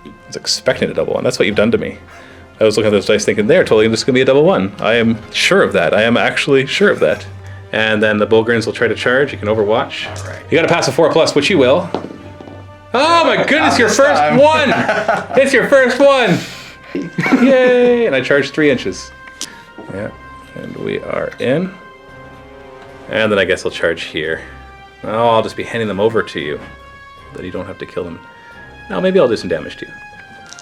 I was expecting a double 1. That's what you've done to me. I was looking at those dice thinking, they're totally just going to be a double 1. I am sure of that. I am actually sure of that. And then the Bullgrins will try to charge. You can overwatch. All right. You got to pass a 4+, which you will. Oh my goodness, your first time. one! It's your first one! Yay! And I charged 3 inches. Yeah, and we are in. And then I guess I'll charge here. Oh, I'll just be handing them over to you, that you don't have to kill them. Now maybe I'll do some damage to you.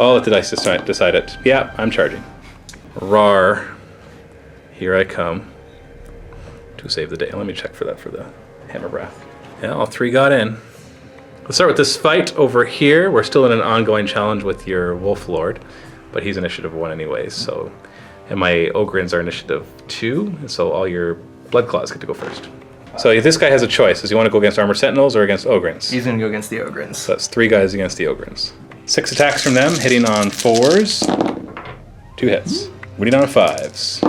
I'll let the dice decide it. Yeah, I'm charging. Rawr. Here I come to save the day. Let me check for that for the Hammer Breath. Yeah, all 3 got in. Let's start with this fight over here. We're still in an ongoing challenge with your Wolf Lord, but he's initiative 1 anyways, so... And my Ogrins are initiative 2, and so all your Blood Claws get to go first. So this guy has a choice. Does he want to go against Armored Sentinels or against Ogryns? He's gonna go against the Ogryns. So that's 3 guys against the Ogryns. 6 attacks from them, hitting on 4s. 2 hits. Wounding on 5s.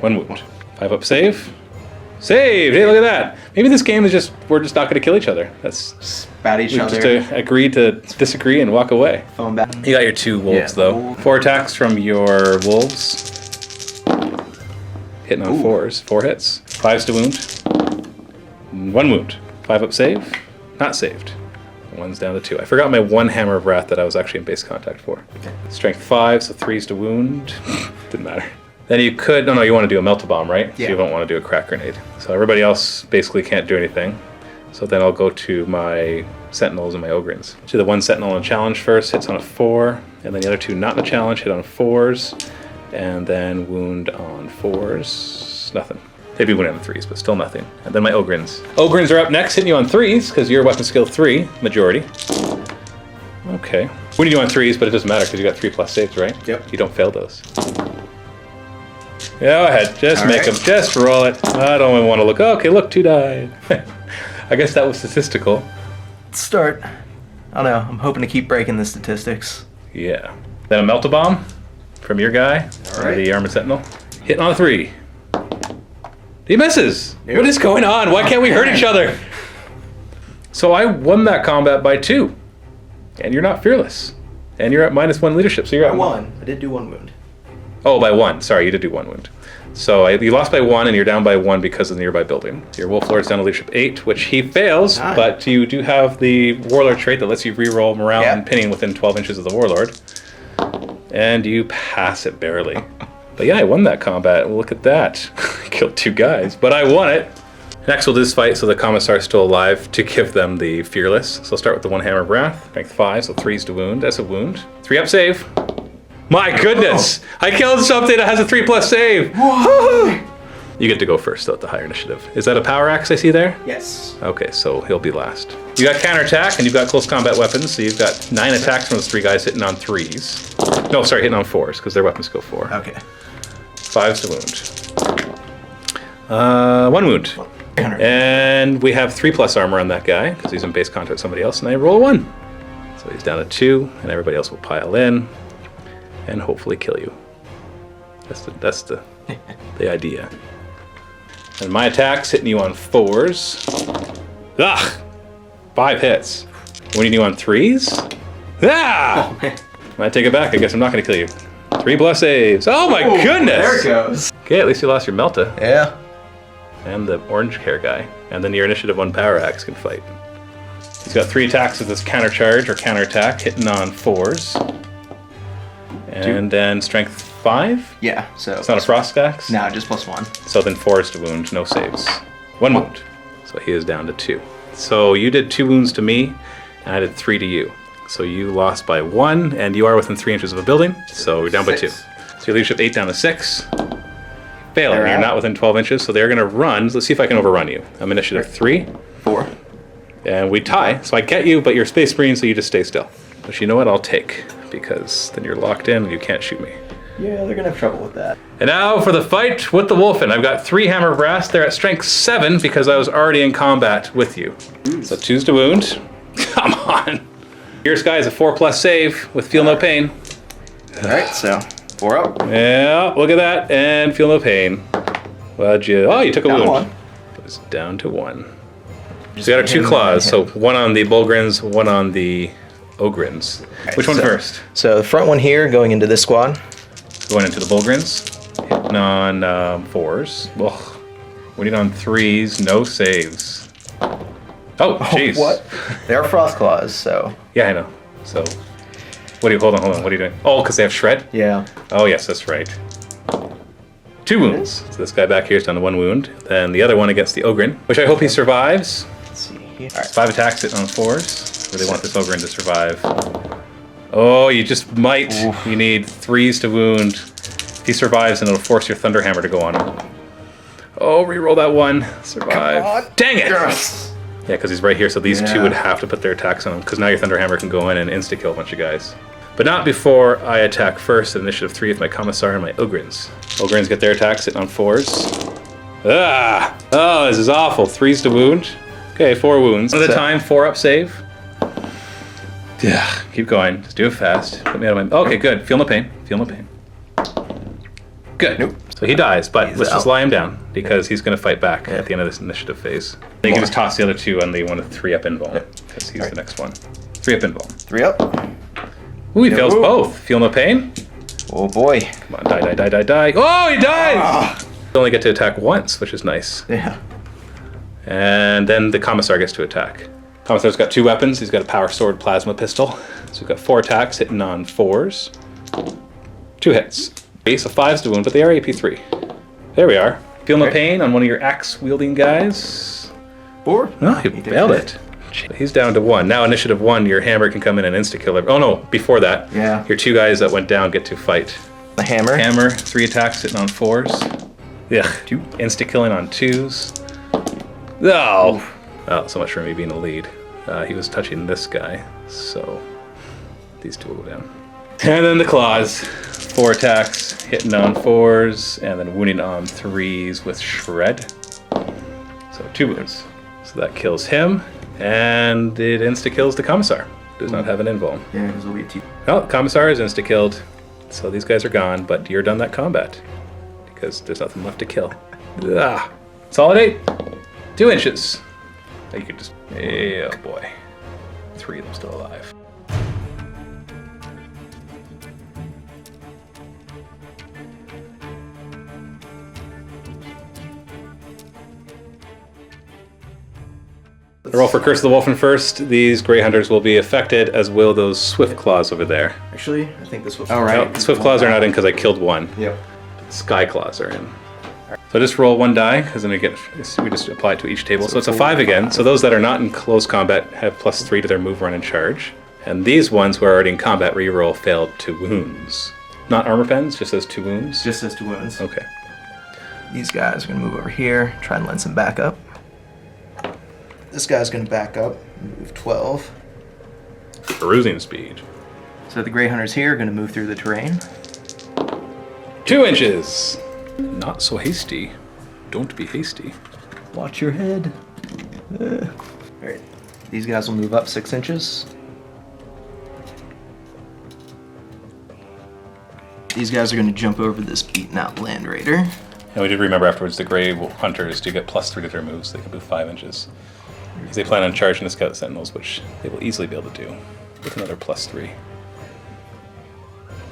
1 wound. 5 up save. Saved! Hey, look at that. Maybe this game is we're just not going to kill each other. That's Spat each other. just agree to disagree and walk away. Phone back. You got your 2 wolves though. 4 attacks from your wolves. Hitting on 4s. 4 hits. 5s to wound. 1 wound. 5 up save. Not saved. 1's down to 2. I forgot my 1 Hammer of Wrath that I was actually in base contact for. Strength 5, so 3's to wound. Didn't matter. Then you could, no, you want to do a melt-a-bomb, right? Yeah. So you don't want to do a crack grenade. So everybody else basically can't do anything. So then I'll go to my Sentinels and my Ogryns. So the 1 Sentinel on a challenge first, hits on a 4, and then the other 2 not in a challenge, hit on 4s, and then wound on 4s, nothing. They'd be wounded on 3s, but still nothing. And then my Ogryns. Ogryns are up next, hitting you on 3s, because you're weapon skill 3, majority. Okay. Wounding you on 3s, but it doesn't matter, because you got 3+ saves, right? Yep. You don't fail those. Go ahead, just make them, just roll it. I don't even want to look. Okay, look, 2 died. I guess that was statistical. Let's start. I don't know, I'm hoping to keep breaking the statistics. Yeah. Then a melt-a-bomb from your guy, the Armored Sentinel. Hitting on a 3. He misses. Nope. What is going on? Why can't we hurt each other? So I won that combat by 2. And you're not fearless. And you're at -1 leadership, so you're at 1. I did do 1 wound. Oh, by 1. Sorry, you did do 1 wound. So you lost by 1, and you're down by 1 because of the nearby building. Your Wolf Lord's down to leadership 8, which he fails, but you do have the Warlord trait that lets you reroll morale and pinning within 12 inches of the Warlord. And you pass it barely. But yeah, I won that combat. Look at that. Killed 2 guys, but I won it. Next we'll do this fight so the Commissar's still alive to give them the Fearless. So I'll start with the 1 Hammer of Wrath. Strength 5, so 3's to wound. That's a wound. 3 up save. My goodness! I killed something that has a 3+ save! You get to go first though at the higher initiative. Is that a power axe I see there? Yes. Okay, so he'll be last. You got counterattack and you've got close combat weapons, so you've got 9 attacks from those 3 guys hitting on 3s. No, sorry, hitting on 4s, because their weapons go 4. Okay. 5's to wound. 1 wound. And we have 3+ armor on that guy, because he's in base contact with somebody else, and I roll a 1. So he's down to 2, and everybody else will pile in. And hopefully kill you. That's the idea. And my attacks hitting you on 4s. Ugh! 5 hits. Winning you on 3s. Ah! I take it back. I guess I'm not going to kill you. 3+ saves. Oh my goodness! There it goes. Okay, at least you lost your Melta. Yeah. And the orange hair guy. And then your initiative 1 power axe can fight. He's got 3 attacks with this counter charge or counter attack, hitting on 4s. And then strength 5? Yeah, so... It's not a frost axe? No, just +1. So then 4's to wound, no saves. 1 wound. So he is down to 2. So you did 2 wounds to me, and I did 3 to you. So you lost by 1, and you are within 3 inches of a building, so you're down by 2. So your leadership 8 down to 6. Failing, you're not within 12 inches, so they're going to run. Let's see if I can overrun you. I'm initiative 3. 4. And we tie, so I get you, but you're Space Marine, so you just stay still. Which, you know what, I'll take, because then you're locked in and you can't shoot me. Yeah, they're gonna have trouble with that. And now for the fight with the Wulfen. I've got 3 Hammer of Wrath. They're at strength 7 because I was already in combat with you. So 2's to wound. Come on. Your guy is a 4+ save with feel no pain. Alright, so 4 up. Yeah, look at that. And feel no pain. What'd you... Oh, you took a wound. 1. It's down to 1. So you got our 2 claws. So 1 on the Bulgrins, 1 on the Ogryns. Right, which one first? So the front one here, going into this squad. Going into the Bulgrins. Hitting on 4s. Ugh. Winning on 3s. No saves. Oh, jeez. What? They are frost claws, so... Yeah, I know. So, what do you... Hold on. What are you doing? Oh, because they have shred? Yeah. Oh, yes, that's right. 2 wounds. So this guy back here is down to 1 wound. Then the other one against the Ogryn, which I hope he survives. Let's see here. All right. 5 attacks hitting on 4s. Really want this Ogryn to survive. Oh, you just might. Oof. You need 3s to wound. If he survives, then it'll force your Thunderhammer to go on him. Oh, reroll that 1. Survive. Dang it! Yes. Yeah, because he's right here, so these 2 would have to put their attacks on him, because now your Thunderhammer can go in and insta-kill a bunch of guys. But not before I attack first at initiative 3 with my Commissar and my Ogryns. Ogryns get their attacks hitting on 4s. Ah! Oh, this is awful. 3's to wound. Okay, 4 wounds. One at a time, 4 up save. Yeah, keep going. Just do it fast. Put me out of my... Okay, good. Feel no pain. Feel no pain. Good. Nope. So he dies, but He's let's just out. lie him down because he's going to fight back at the end of this initiative phase. Then you can just toss the other 2 on the one with 3 up invuln because he's the next one. 3 up invuln. 3 up. Ooh, he fails both. Feel no pain? Oh boy. Come on, die, die, die, die, die. Oh, he dies! Ah. You only get to attack once, which is nice. Yeah. And then the Commissar gets to attack. Commissar's got 2 weapons. He's got a power sword, plasma pistol. So we've got 4 attacks hitting on 4s. 2 hits. So 5's to wound, but they are AP3. There we are. Feel no pain on one of your axe-wielding guys. 4? Oh, he failed it. He's down to 1. Now initiative 1, your hammer can come in and insta-kill every... Oh no, before that, Yeah. your 2 guys that went down get to fight. The hammer. Hammer, 3 attacks hitting on 4s. Yeah, 2. Insta-killing on 2s. Oh! Oh, so much for me being the lead. He was touching this guy, so these 2 will go down. And then the claws. 4 attacks, hitting on 4s, and then wounding on 3s with shred. So 2 wounds. So that kills him, and it insta-kills the Commissar. Does not have an invuln. Yeah, because it'll be a T. Well, Commissar is insta-killed, so these guys are gone, but you're done that combat. Because there's nothing left to kill. Ah. Consolidate. 2 inches. You could just... Oh boy. 3 of them still alive. Roll for Curse of the Wulfen first. These Grey Hunters will be affected, as will those Swift Claws over there. Actually, I think this will... Oh, right. No, Swift Claws are not in because I killed 1. Yep. Sky Claws are in. So just roll 1 die, because then we just apply it to each table. So it's a 5 again. So those that are not in close combat have +3 to their move, run, and charge. And these ones who are already in combat reroll failed 2 wounds. Not armor pens, just those 2 wounds? Just says 2 wounds. Okay. These guys are going to move over here, try and lend some backup. This guy's going to back up, move 12. Cruising speed. So the Grey Hunters here are going to move through the terrain. 2 inches. Not so hasty. Don't be hasty. Watch your head. Alright. These guys will move up 6 inches. These guys are going to jump over this beaten out Land Raider. And we did remember afterwards the Grey Hunters do get +3 to their moves. So they can move 5 inches. Because they plan on charging the Scout Sentinels, which they will easily be able to do with another +3.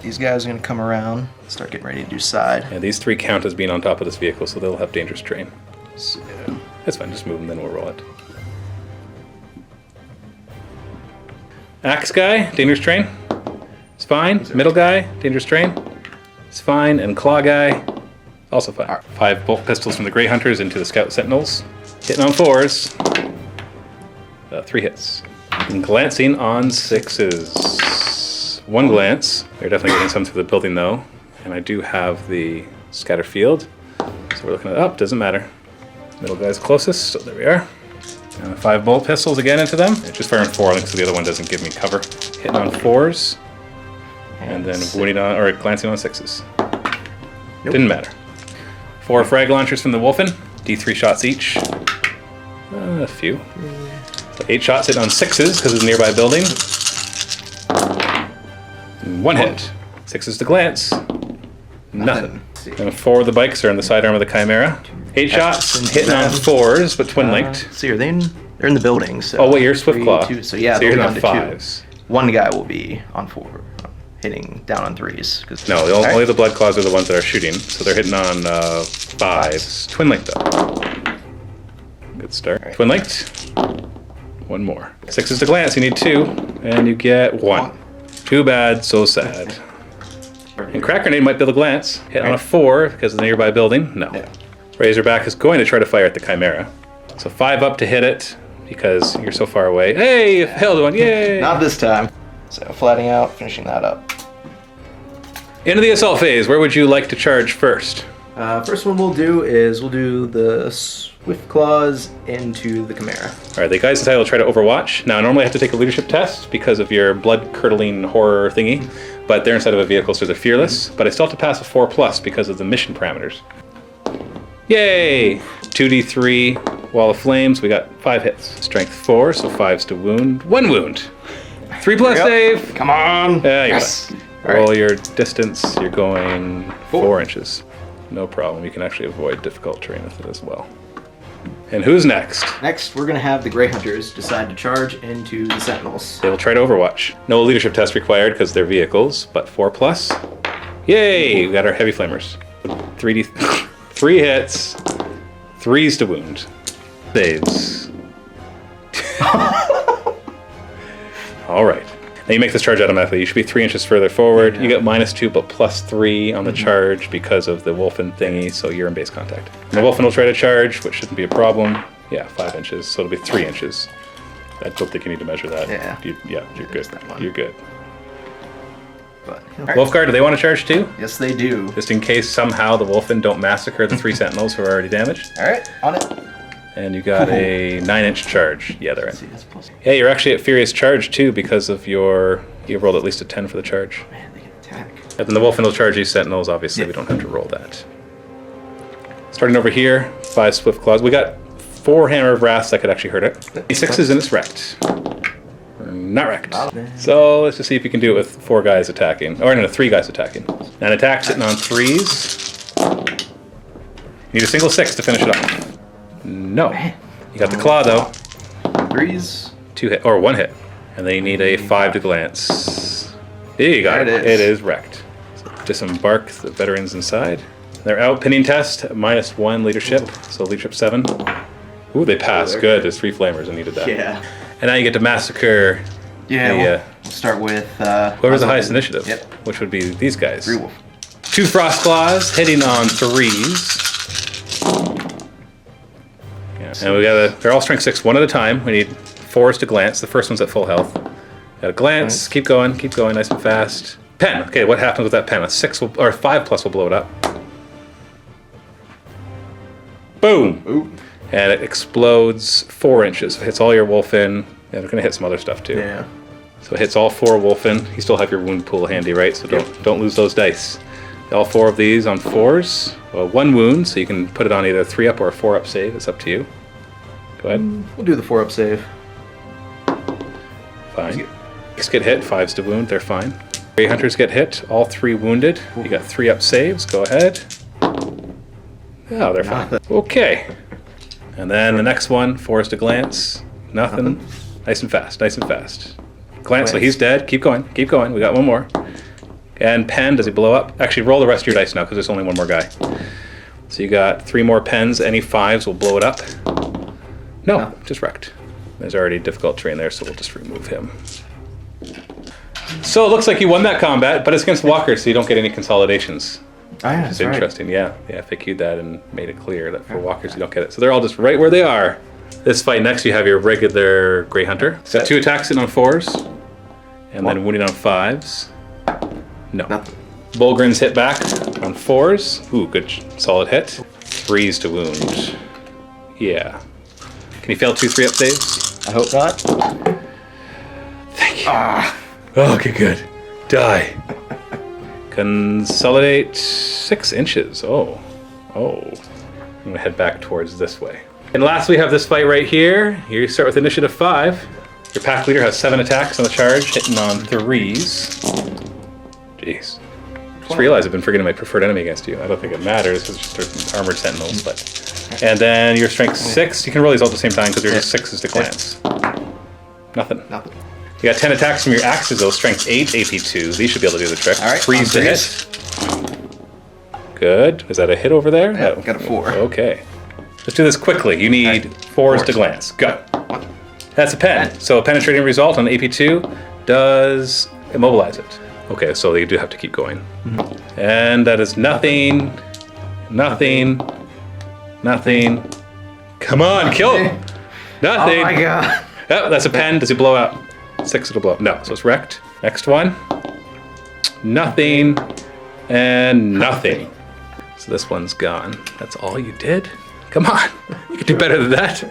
These guys are going to come around, start getting ready to do side. Yeah, these 3 count as being on top of this vehicle, so they'll have dangerous terrain. So, That's fine, just move them, then we'll roll it. Axe guy, dangerous terrain. It's fine. Middle guy, dangerous terrain. It's fine. And claw guy, also fine. 5 bolt pistols from the Grey Hunters into the Scout Sentinels. Hitting on 4s. 3 hits. And glancing on 6s. 1 glance. They're definitely getting some through the building though. And I do have the scatter field. So we're looking at up, doesn't matter. Middle guy's closest, so there we are. 5 bolt pistols again into them. It's just firing 4 so the other one doesn't give me cover. Hitting on 4s. And then wounding on, or glancing on 6s. Nope. Didn't matter. 4 frag launchers from the Wulfen. D3 shots each. A few. 8 shots hitting on 6s because of the nearby building. 1 hit. 6s to glance. Nothing. And 4 of the bikes are in the sidearm of the Chimera. 8 shots hitting on 4s, but twin linked. See, are they in? They're in the building. So Oh wait, you're Swift Claw. 3, 2, so yeah, so you're they'll on be down to 5s. 2. One guy will be on 4, hitting down on 3s. No, only the Blood Claws are the ones that are shooting, so they're hitting on 5s. Twin linked though. Good start. Twin linked. 1 more. 6s to glance, you need 2, and you get 1. Too bad, so sad. And Crack Grenade might be able to glance. Hit on a 4 because of the nearby building. No. Razorback is going to try to fire at the Chimera. So 5 up to hit it because you're so far away. Hey, you failed one, yay! Not this time. So flatting out, finishing that up. Into the assault phase, where would you like to charge first? First one we'll do is we'll do the Swift Claws into the Chimera. All right, the guys inside will try to overwatch. Now, normally I have to take a leadership test because of your blood-curdling horror thingy, but they're inside of a vehicle, so they're fearless. But I still have to pass a 4+ because of the mission parameters. Yay! 2d3 Wall of Flames. We got 5 hits. Strength 4, so 5s to wound. 1 wound. 3 plus save. Come on. Yeah, Yes. Roll your distance. You're going 4 inches. No problem. You can actually avoid difficult terrain with it as well. And who's next? Next, we're going to have the Grey Hunters decide to charge into the Sentinels. They will try to overwatch. No leadership test required because they're vehicles, but 4 plus. Yay! We got our heavy flamers. 3 hits, 3s to wound. Saves. All right. Now you make this charge automatically. You should be 3 inches further forward. You get -2, but +3 on the charge because of the Wulfen thingy, so you're in base contact. And the Wulfen will try to charge, which shouldn't be a problem. Yeah, 5 inches, so it'll be 3 inches. I don't think you need to measure that. Yeah. You're good. That one. You're good. But, Wolfguard, do they want to charge too? Yes, they do. Just in case somehow the Wulfen don't massacre the 3 sentinels who are already damaged. All right, on it. And you got a 9-inch charge. Yeah, they're in. See, that's plus. Yeah, you're actually at Furious Charge too because of you rolled at least a 10 for the charge. Man, they can attack. And then the Wulfen will charge these sentinels. Obviously, we don't have to roll that. Starting over here, 5 Swift Claws. We got 4 Hammer of Wraths that could actually hurt it. D6s and it's wrecked. Not wrecked. So let's just see if you can do it with 4 guys attacking. Or no, 3 guys attacking. And attack sitting on 3s. Need a single 6 to finish it off. No. You got the claw though. 3s. 2 hit or 1 hit. And then you need a 5 to glance. Yeah, you got it. It is wrecked. So disembark the veterans inside. They're out. Pinning test, -1 leadership. So leadership 7. Ooh, they pass. Good. There's 3 flamers. I needed that. Yeah. And now you get to massacre. Yeah. We'll start with whoever's the highest initiative. Yep. Which would be these guys. 3 wolf. 2 frost claws hitting on 3s. Yeah. And they're all strength 6, one at a time. We need 4s to glance. The first one's at full health. Got a glance. Keep going, nice and fast. Pen. Okay, what happens with that pen? A 5 plus will blow it up. Boom. Ooh. And it explodes 4 inches. So it hits all your Wulfen. And it's gonna hit some other stuff too. Yeah. So it hits all 4 Wulfen. You still have your wound pool handy, right? So don't lose those dice. All 4 of these on 4s. Well, 1 wound, so you can put it on either a 3-up or a 4-up save. It's up to you. Go ahead. We'll do the 4-up save. Fine. 6 get hit, 5s to wound. They're fine. Grey Hunters get hit, all 3 wounded. You got 3-up saves. Go ahead. Oh, they're fine. Okay. And then the next one, 4s to glance. Nothing. Nice and fast. Glance, so he's dead. Keep going. We got 1 more. And pen, does he blow up? Actually, roll the rest of your dice now because there's only 1 more guy. So you got 3 more pens. Any 5s will blow it up. No, just wrecked. There's already difficult terrain there, so we'll just remove him. So it looks like you won that combat, but it's against walkers, so you don't get any consolidations. Oh, yeah, It's interesting, yeah. Yeah, they queued that and made it clear that for walkers you don't get it. So they're all just right where they are. This fight next, you have your regular Grey Hunter. Got 2 attacks in on 4s, and then wounding on 5s. No. Nothing. Bulgrin's hit back on 4s. Ooh, good solid hit. 3s to wound. Yeah. Can you fail 2 3-up saves? I hope not. Thank you. Okay, good. Die. Consolidate 6 inches. Oh. I'm gonna head back towards this way. And last we have this fight right here. Here you start with initiative 5. Your pack leader has 7 attacks on the charge, hitting on 3s. Jeez. Just realized I've been forgetting my preferred enemy against you. I don't think it matters because it's just armored sentinels, but. And then your strength 6. You can roll these all at the same time because there's just 6s to glance. Nothing. You got 10 attacks from your axes though. Strength 8, AP 2. These should be able to do the trick. All right. 3s to hit. Good. Is that a hit over there? Yeah, No. got a 4. Okay. Let's do this quickly. You need 4s to glance. Go. That's a pen. So a penetrating result on AP2 does immobilize it. Okay, so you do have to keep going. And that is nothing. Come on, kill him. Nothing. Oh my god. Oh, that's a pen. Does he blow out? 6, it'll blow up. No, so it's wrecked. Next one. Nothing. And nothing. So this one's gone. That's all you did? Come on. You could do better than that.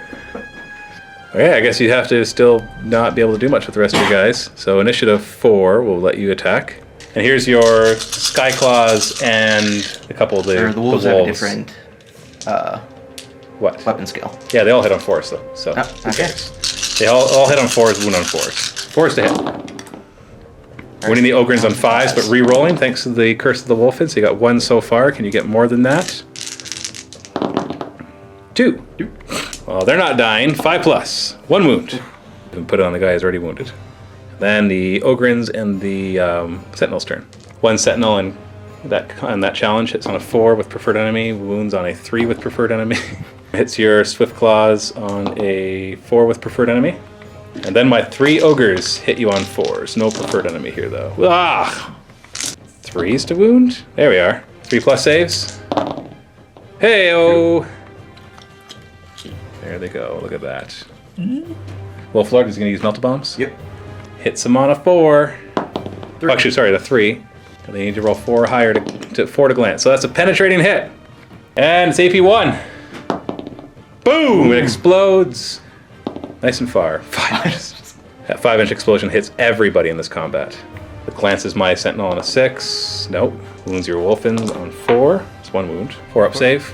Okay, I guess you have to still not be able to do much with the rest of your guys. So initiative 4 will let you attack. And here's your Sky Claws and a couple of the The wolves have a different What? weapon skill. Yeah, they all hit on 4s though. So Oh, who okay. cares? They all hit on 4s, wound on 4s. 4s to hit. Winning the Ogrins on 5s, but re-rolling thanks to the Curse of the Wulfen. So you got 1 so far. Can you get more than that? 2. Well, they're not dying. 5+. 1 wound. You can put it on the guy who's already wounded. Then the Ogrins and the Sentinel's turn. 1 Sentinel and that challenge hits on a 4 with preferred enemy, wounds on a 3 with preferred enemy. Hits your Swift Claws on a 4 with preferred enemy. And then my 3 Ogres hit you on 4s. No preferred enemy here though. Ah! 3s to wound? There we are. 3+ saves. Hey-oh! There they go. Look at that. Wolflord is going to use Melta Bombs. Yep. Hits him on a 4. Oh, actually, sorry, the 3. And they need to roll 4 higher to 4 to glance. So that's a penetrating hit. And it's AP 1. Boom! It explodes. Nice and far. 5 inches. That 5-inch explosion hits everybody in this combat. It glances my Sentinel on a 6. Nope. Wounds your Wulfens on 4. It's 1 wound. 4 up save.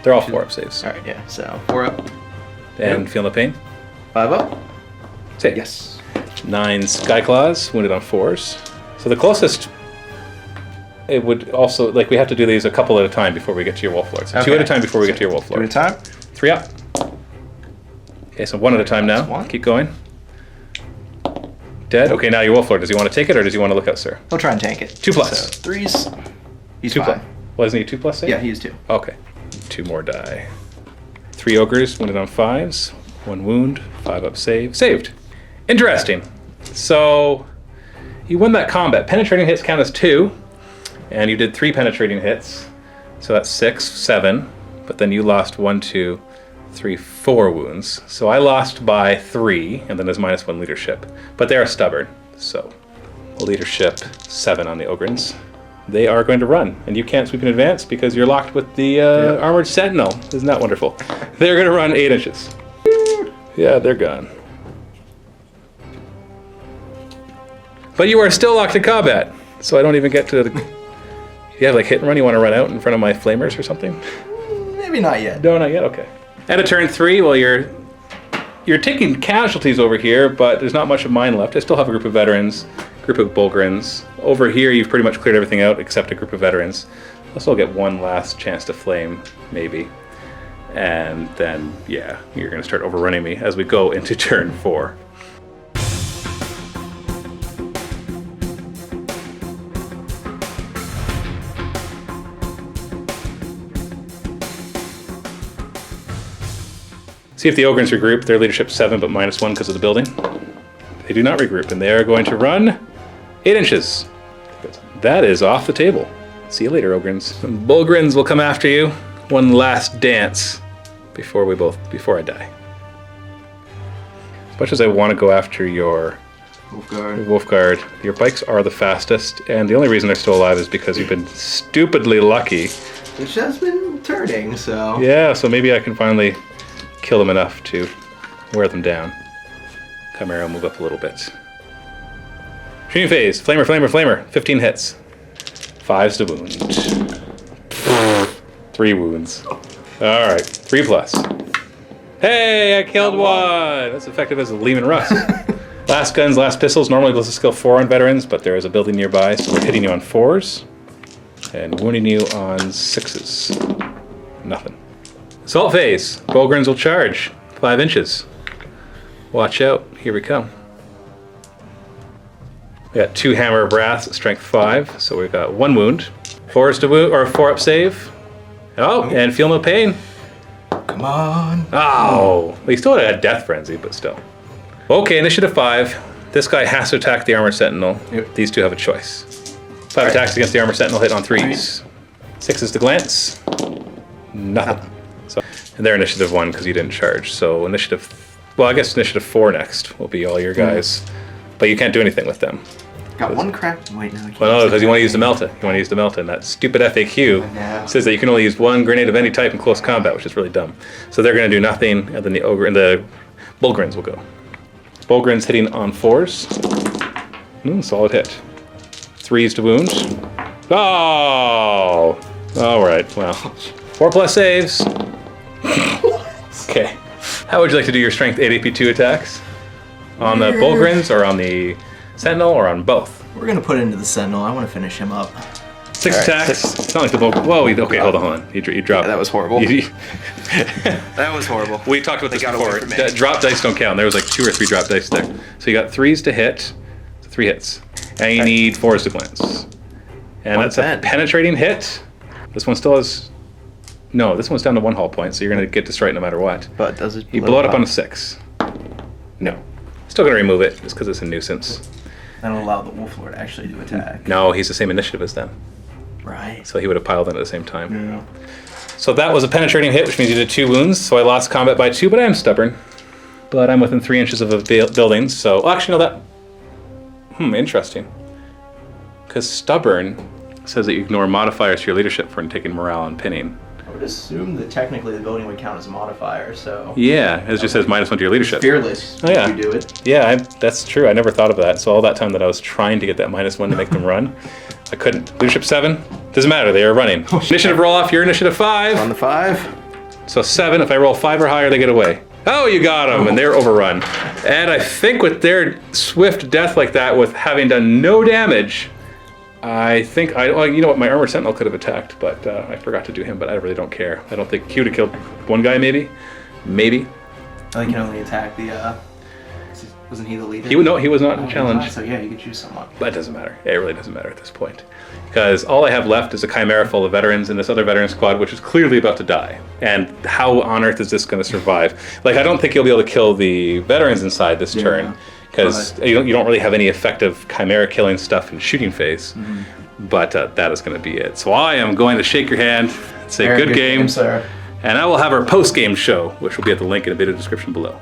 They're all 4 up saves. Alright, yeah. So 4 up. And feel no pain. 5 up. Save. Yes. 9 Skyclaws, wounded on 4s. So the closest, it would also, like we have to do these a couple at a time before we get to your Wolflord. So 2 at a time before we get to your Wolflord. 2 at a time. 3 up. Okay, so 1 at a time now. 1. Keep going. Dead. Okay, now your Wolflord. Does he want to take it or does he want to look out, sir? He'll try and tank it. 2+. So 3s. He's 2+. fine. Well, isn't he 2+ save? Yeah, he is 2. Okay. 2 more die. 3 Ogres, wounded on 5s. 1 wound, 5 up save. Saved. Interesting. So you won that combat. Penetrating hits count as 2, and you did 3 penetrating hits. So that's 6, 7. But then you lost 1, 2, 3, 4 wounds. So I lost by 3, and then there's -1 leadership. But they are stubborn, so leadership 7 on the Ogrins. They are going to run, and you can't sweep in advance because you're locked with the armored Sentinel. Isn't that wonderful? They're going to run 8 inches. Yeah, they're gone. But you are still locked in combat, so I don't even get to... You have like hit and run? You want to run out in front of my flamers or something? Maybe not yet. No, not yet? Okay. At a turn 3, well, you're taking casualties over here, but there's not much of mine left. I still have a group of veterans, group of Bulgrins. Over here, you've pretty much cleared everything out except a group of veterans. I'll still get 1 last chance to flame, maybe. And then, yeah, you're going to start overrunning me as we go into turn 4. See if the Ogrins regroup. Their leadership's 7, but -1 because of the building. They do not regroup, and they are going to run 8 inches. That is off the table. See you later, Ogrins. Bulgrins will come after you. 1 last dance before I die. As much as I want to go after your Wolfguard, your bikes are the fastest, and the only reason they're still alive is because you've been stupidly lucky. Which has been turning, so... Yeah, so maybe I can finally kill them enough to wear them down. Chimera will move up a little bit. Shooting phase. Flamer, flamer, flamer. 15 hits. 5s to wound. 3 wounds. Alright, 3+. Hey, I killed 1! That's effective as a Lehman Russ. Last guns, last pistols. Normally goes to skill 4 on veterans, but there is a building nearby, so we're hitting you on 4s. And wounding you on 6s. Nothing. Assault phase. Bulgrins will charge. 5 inches. Watch out. Here we come. We got 2 hammer brass, strength 5, so we've got 1 wound. 4s to wound, or 4 up save. Oh, and feel no pain. Come on. Oh, well, he still had death frenzy, but still. Okay, initiative 5. This guy has to attack the armored sentinel. Yep. These 2 have a choice. 5 attacks against the armored sentinel hit on 3s. 6s to glance. Nothing. So, and they're initiative 1 because you didn't charge. So initiative, well, I guess initiative 4 next will be all your guys. But you can't do anything with them. Got 1 crack. Wait, no, I can't. Well, no, because you want to use the Melta. You want to use the Melta, and that stupid FAQ says that you can only use 1 grenade of any type in close combat, which is really dumb. So they're going to do nothing, and then the ogre and the Bulgrins will go. Bulgrins hitting on 4s. Solid hit. 3s to wound. Oh! All right. Well, 4+ saves. Okay. How would you like to do your strength 8 AP2 attacks? On the Bulgrins or on the Sentinel or on both? We're gonna put it into the Sentinel. I want to finish him up. 6 All right, attacks. 6. It's not like the Bulgrin. Whoa, okay, hold on. You dropped. Yeah, that was horrible. You- That was horrible. we talked about this got away before. from me. Drop dice don't count. There was like 2 or 3 drop dice there. So you got 3s to hit. So 3 hits. And you need 4s to glance. And that's a 110. penetrating hit. This one still has... No, this one's down to 1 hull point, so you're going to get destroyed no matter what. But does it? You blow it up on a 6. No. Still going to remove it, just because it's a nuisance. That'll allow the Wolf Lord actually to attack. No, he's the same initiative as them. Right. So he would have piled in at the same time. Yeah. So that was a penetrating hit, which means you did 2 wounds. So I lost combat by 2, but I am stubborn. But I'm within 3 inches of a building, so... Well, actually, no, that... interesting. Because stubborn says that you ignore modifiers to your leadership for taking morale and pinning. I would assume that technically the building would count as a modifier, so... Yeah, it just says -1 to your leadership. Fearless. Oh, yeah. If you do it. Yeah, that's true. I never thought of that. So all that time that I was trying to get that -1 to make them run, I couldn't. Leadership 7, doesn't matter. They are running. Initiative roll off. Your initiative 5. On the 5. So 7. If I roll 5 or higher, they get away. Oh, you got them, and they're overrun. And I think with their swift death like that, with having done no damage, I think well, you know what? My armored sentinel could have attacked, but I forgot to do him. But I really don't care. I don't think he would have killed one guy. Maybe. I can only attack the. Wasn't he the leader? He was not in the challenge. So yeah, you could choose someone. That doesn't matter. It really doesn't matter at this point. Because all I have left is a chimera full of veterans and this other veteran squad, which is clearly about to die. And how on earth is this going to survive? Like, I don't think you'll be able to kill the veterans inside this turn, because you don't really have any effective chimera killing stuff in shooting phase. But that is going to be it. So I am going to shake your hand, say good game, sir. and I will have our post-game show, which will be at the link in the video description below.